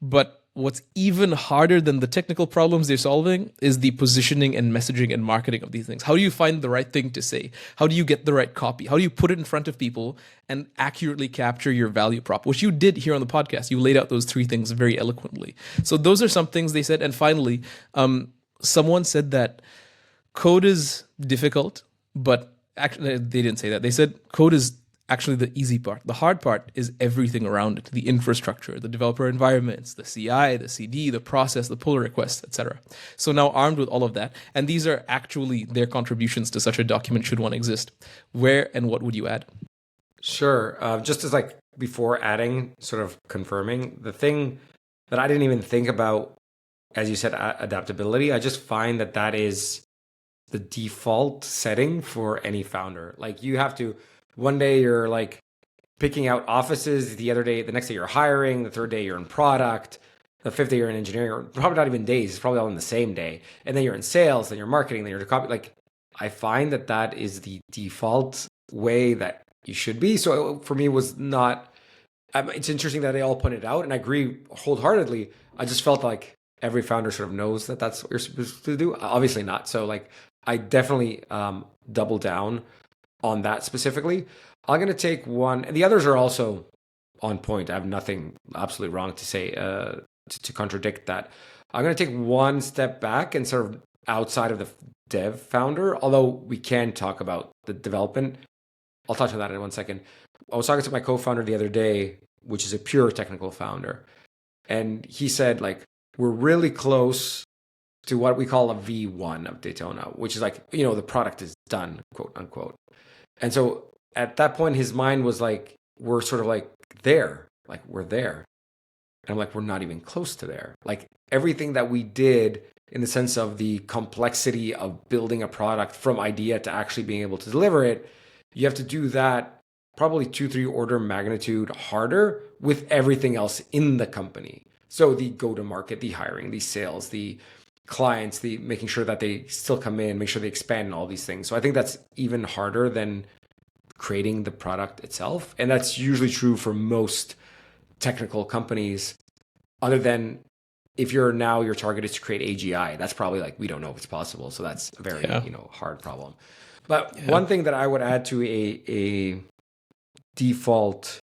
but what's even harder than the technical problems they're solving is the positioning and messaging and marketing of these things. How do you find the right thing to say? How do you get the right copy? How do you put it in front of people and accurately capture your value prop, which you did here on the podcast? You laid out those three things very eloquently. So those are some things they said. And finally, someone said that code is difficult, but actually they didn't say that. They said code is actually the easy part. The hard part is everything around it, the infrastructure, the developer environments, the CI, the CD, the process, the pull requests, etc. So now armed with all of that, and these are actually their contributions to such a document should one exist, where and what would you add? Sure. Just as like before adding, sort of confirming, the thing that I didn't even think about, as you said, adaptability, I just find that that is the default setting for any founder. Like you have to, one day you're like picking out offices, the next day you're hiring, the third day you're in product, the fifth day you're in engineering, or probably not even days, it's probably all in the same day. And then you're in sales, then you're marketing, then you're to copy. Like I find that that is the default way that you should be. So for me, it was not, it's interesting that they all pointed out, and I agree wholeheartedly. I just felt like every founder sort of knows that that's what you're supposed to do. Obviously not. So like I definitely double down on that specifically. I'm going to take one, and the others are also on point. I have nothing absolutely wrong to say to contradict that. I'm going to take one step back and sort of outside of the dev founder, although we can talk about the development. I'll touch on that in 1 second. I was talking to my co-founder the other day, which is a pure technical founder. And he said, like, we're really close to what we call a V1 of Daytona, which is like, the product is done, quote unquote. And so at that point, his mind was like, we're sort of like there, like we're there. And I'm like, we're not even close to there. Like everything that we did in the sense of the complexity of building a product from idea to actually being able to deliver it, you have to do that probably 2-3 order magnitude harder with everything else in the company. So the go-to-market, the hiring, the sales, the clients, the making sure that they still come in, make sure they expand and all these things. So I think that's even harder than creating the product itself. And that's usually true for most technical companies, other than if your target is to create AGI. That's probably like, we don't know if it's possible. So that's a very, hard problem. But one thing that I would add to a default,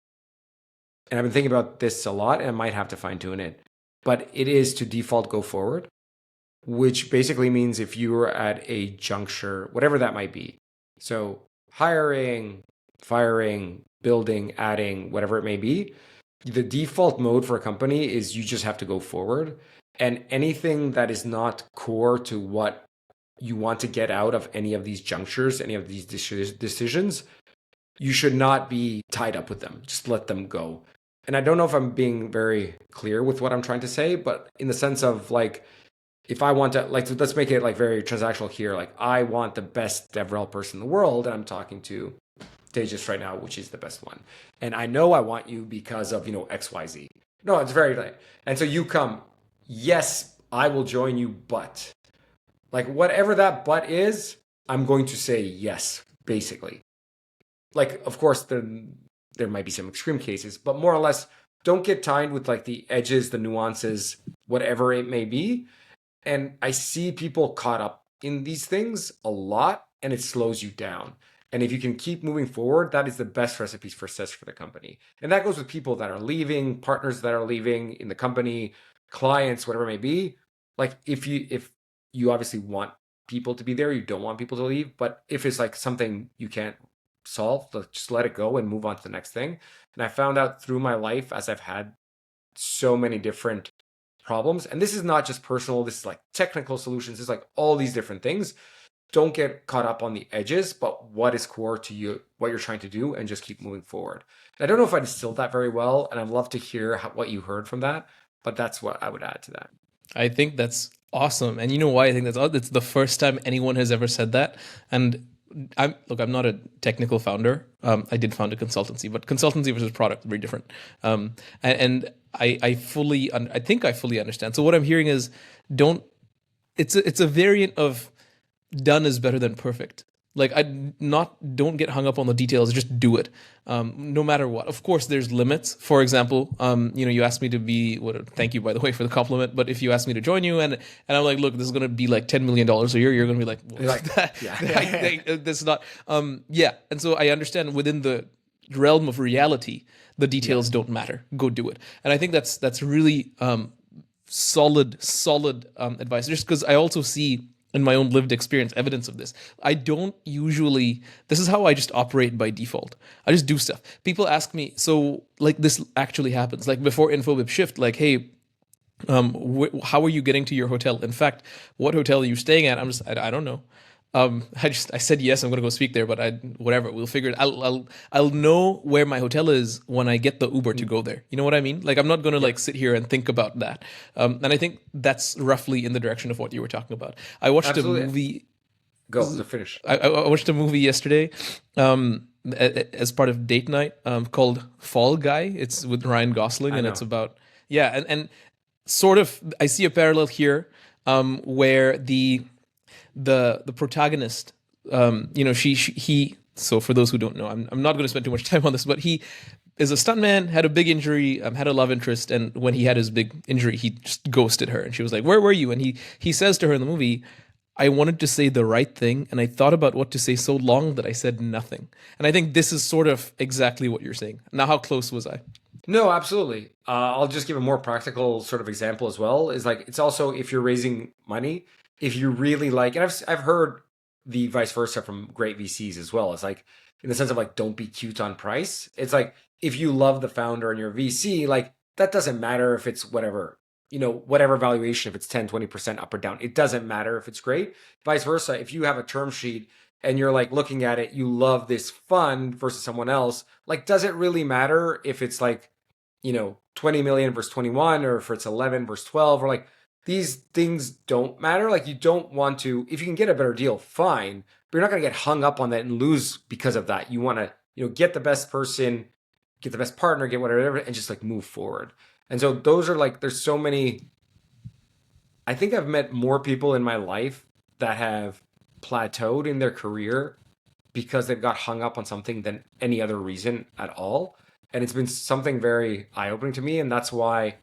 and I've been thinking about this a lot and I might have to fine tune it, but it is to default go forward, which basically means if you're at a juncture, whatever that might be. So hiring, firing, building, adding, whatever it may be, the default mode for a company is you just have to go forward. And anything that is not core to what you want to get out of any of these junctures, any of these decisions, you should not be tied up with them. Just let them go. And I don't know if I'm being very clear with what I'm trying to say, but in the sense of like, if I want to, like, let's make it like very transactional here. Like I want the best DevRel person in the world, and I'm talking to Tejas right now, which is the best one. And I know I want you because of, XYZ. No, it's very like, and so you come, yes, I will join you, but like whatever that but is, I'm going to say yes, basically. Like, of course, there might be some extreme cases, but more or less, don't get tied with like the edges, the nuances, whatever it may be. And I see people caught up in these things a lot, and it slows you down. And if you can keep moving forward, that is the best recipe for success for the company. And that goes with people that are leaving, partners that are leaving in the company, clients, whatever it may be. Like if you obviously want people to be there, you don't want people to leave. But if it's like something you can't solve, just let it go and move on to the next thing. And I found out through my life, as I've had so many different problems, and this is not just personal, this is like technical solutions, it's like all these different things. don't get caught up on the edges, but what is core to you, what you're trying to do, and just keep moving forward. And I don't know if I distilled that very well, and I'd love to hear what you heard from that, but that's what I would add to that. I think that's awesome. And you know why I think that's awesome? It's the first time anyone has ever said that. And I'm not a technical founder. I did found a consultancy, but consultancy versus product very different. And I fully, I think I fully understand. So what I'm hearing is, don't. It's a variant of done is better than perfect. Like, don't get hung up on the details. Just do it, no matter what. Of course, there's limits. For example, you asked me to be. Thank you, by the way, for the compliment. But if you asked me to join you, and I'm like, look, this is going to be like $10 million a year, you're going to be like, well, Yeah. this is not. Yeah, and so I understand within the realm of reality, the details don't matter. Go do it, and I think that's really solid advice. Just because I also see in my own lived experience evidence of this. I don't usually, this is how I just operate by default. I just do stuff. People ask me, so like this actually happens. Like before InfoBip shift, like, hey, how are you getting to your hotel? In fact, what hotel are you staying at? I don't know. I said yes, I'm gonna go speak there, but whatever, we'll figure it. I'll know where my hotel is when I get the Uber to go there. You know what I mean? Like I'm not gonna like sit here and think about that. And I think that's roughly in the direction of what you were talking about. I watched Absolutely. a movie. Go to finish. I watched a movie yesterday, as part of date night, called Fall Guy. It's with Ryan Gosling, I and know. it's about and sort of I see a parallel here, where the protagonist, he. So for those who don't know, I'm not going to spend too much time on this, but he is a stuntman, had a big injury, had a love interest, and when he had his big injury, he just ghosted her, and she was like, "Where were you?" And he says to her in the movie, "I wanted to say the right thing, and I thought about what to say so long that I said nothing." And I think this is sort of exactly what you're saying. Now, how close was I? No, absolutely. I'll just give a more practical sort of example as well. Is like it's also if you're raising money, if you really like, and I've heard the vice versa from great VCs as well. It's like in the sense of like don't be cute on price. It's like if you love the founder and your VC, like that doesn't matter if it's whatever, whatever valuation, if it's 10, 20% up or down. It doesn't matter if it's great. Vice versa, if you have a term sheet and you're like looking at it, you love this fund versus someone else, like does it really matter if it's like 20 million versus 21 or if it's 11 versus 12 or like these things don't matter. Like you don't want to, if you can get a better deal, fine, but you're not going to get hung up on that and lose because of that. You want to, get the best person, get the best partner, get whatever, and just like move forward. And so those are like, there's so many, I think I've met more people in my life that have plateaued in their career because they've got hung up on something than any other reason at all. And it's been something very eye-opening to me. And that's why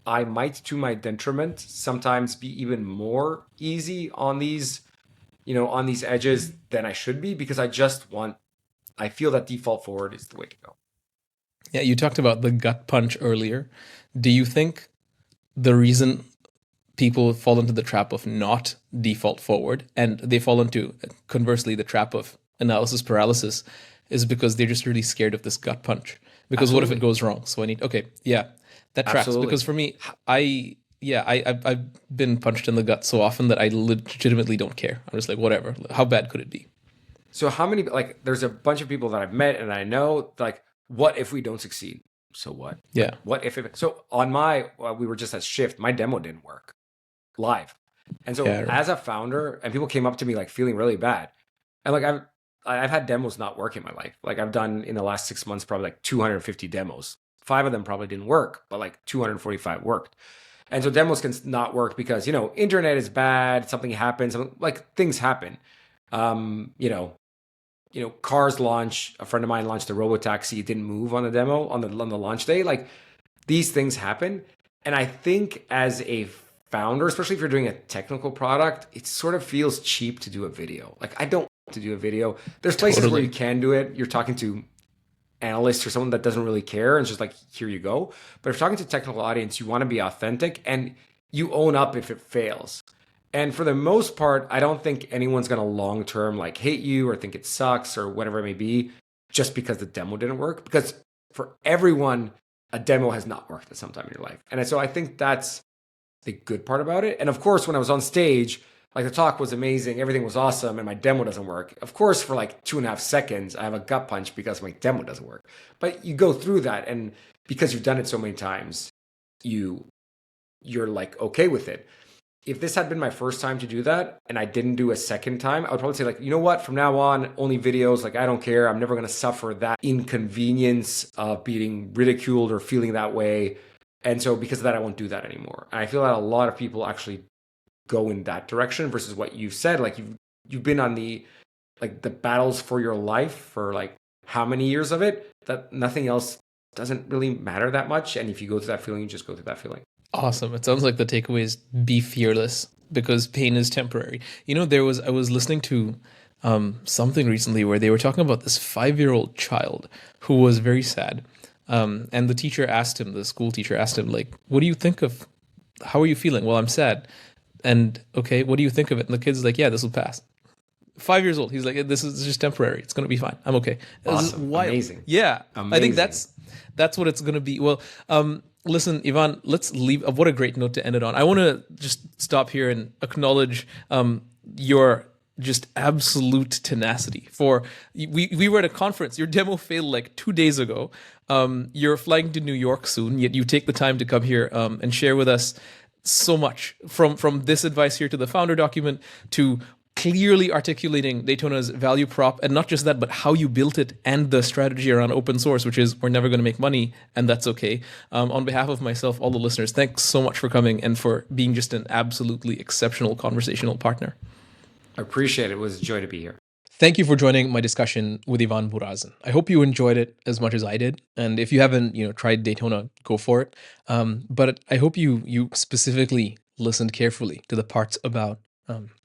I might, to my detriment, sometimes be even more easy on these, on these edges than I should be because I feel that default forward is the way to go. Yeah, you talked about the gut punch earlier. Do you think the reason people fall into the trap of not default forward and they fall into, conversely, the trap of analysis paralysis is because they're just really scared of this gut punch? Because what if it goes wrong? So okay, yeah, that tracks. Absolutely. Because for me, I've been punched in the gut so often that I legitimately don't care. I'm just like, whatever. How bad could it be? So how many, like, there's a bunch of people that I've met and I know, like, what if we don't succeed? So what? Yeah. What if so on we were just at Shift, my demo didn't work live. And so as a founder, and people came up to me like feeling really bad. And like I've had demos not work in my life. Like I've done in the last 6 months, probably like 250 demos. 5 of them probably didn't work, but like 245 worked. And so demos can not work because, internet is bad, something happens, like things happen. Cars launch. A friend of mine launched a robotaxi. It didn't move on the demo on the launch day. Like these things happen. And I think as a founder, especially if you're doing a technical product, it sort of feels cheap to do a video. Like I don't want to do a video. There's places where you can do it. You're talking to analysts or someone that doesn't really care and it's just like, here you go. But if you're talking to a technical audience, you want to be authentic and you own up if it fails. And for the most part, I don't think anyone's going to long-term like hate you or think it sucks or whatever it may be just because the demo didn't work. Because for everyone, a demo has not worked at some time in your life. And so I think that's the good part about it. And of course, when I was on stage, like the talk was amazing, everything was awesome, and my demo doesn't work. Of course, for like 2.5 seconds, I have a gut punch because my demo doesn't work. But you go through that, and because you've done it so many times, you're like okay with it. If this had been my first time to do that and I didn't do a second time, I would probably say like, you know what, from now on, only videos, like I don't care. I'm never going to suffer that inconvenience of being ridiculed or feeling that way. And so because of that, I won't do that anymore. And I feel that a lot of people actually go in that direction versus what you said. Like you've been on the like the battles for your life for like how many years of it that nothing else doesn't really matter that much. And if you go through that feeling, you just go through that feeling. Awesome. It sounds like the takeaway is be fearless because pain is temporary. I was listening to something recently where they were talking about this 5-year-old child who was very sad. And the school teacher asked him, like, what do you think of, how are you feeling? Well, I'm sad. And okay, what do you think of it? And the kid's like, yeah, this will pass. 5 years old. He's like, this is just temporary. It's gonna be fine. I'm okay. Awesome. Amazing. Yeah. Amazing. I think that's what it's gonna be. Well, listen, Ivan, let's leave. What a great note to end it on. I want to just stop here and acknowledge your just absolute tenacity. We were at a conference. Your demo failed like 2 days ago. You're flying to New York soon, yet you take the time to come here and share with us so much from this advice here to the founder document to clearly articulating Daytona's value prop, and not just that, but how you built it and the strategy around open source, which is we're never going to make money, and that's okay. On behalf of myself, all the listeners, thanks so much for coming and for being just an absolutely exceptional conversational partner. I appreciate it. It was a joy to be here. Thank you for joining my discussion with Ivan Burazin. I hope you enjoyed it as much as I did. And if you haven't, tried Daytona, go for it. But I hope you specifically listened carefully to the parts about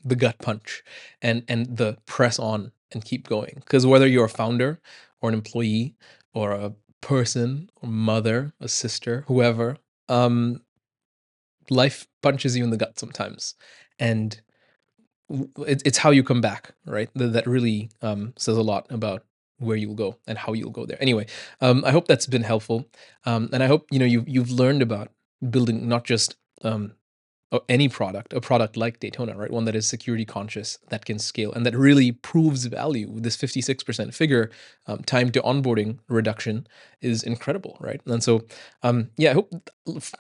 the gut punch and the press on and keep going. Because whether you're a founder or an employee or a person or mother, a sister, whoever, life punches you in the gut sometimes. And it's how you come back, right? That really says a lot about where you'll go and how you'll go there. Anyway, I hope that's been helpful, and I hope you've learned about building not just any product, a product like Daytona, right? One that is security conscious, that can scale, and that really proves value. This 56% figure, time to onboarding reduction is incredible, right? And so, I hope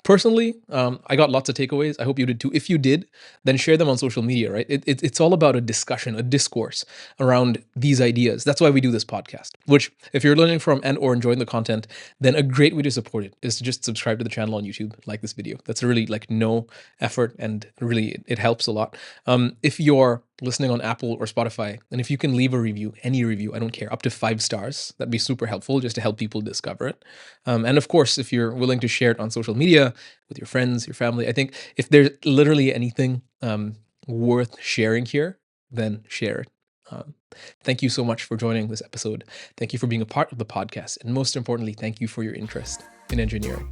personally, I got lots of takeaways. I hope you did too. If you did, then share them on social media, right? It's all about a discussion, a discourse around these ideas. That's why we do this podcast, which if you're learning from and or enjoying the content, then a great way to support it is to just subscribe to the channel on YouTube, like this video. That's really like no effort, and really it helps a lot. If you're listening on Apple or Spotify, and if you can leave a review, any review, I don't care, up to 5 stars, that'd be super helpful just to help people discover it. And of course, if you're willing to share it on social media with your friends, your family, I think if there's literally anything worth sharing here, then share it. Thank you so much for joining this episode. Thank you for being a part of the podcast. And most importantly, thank you for your interest in engineering.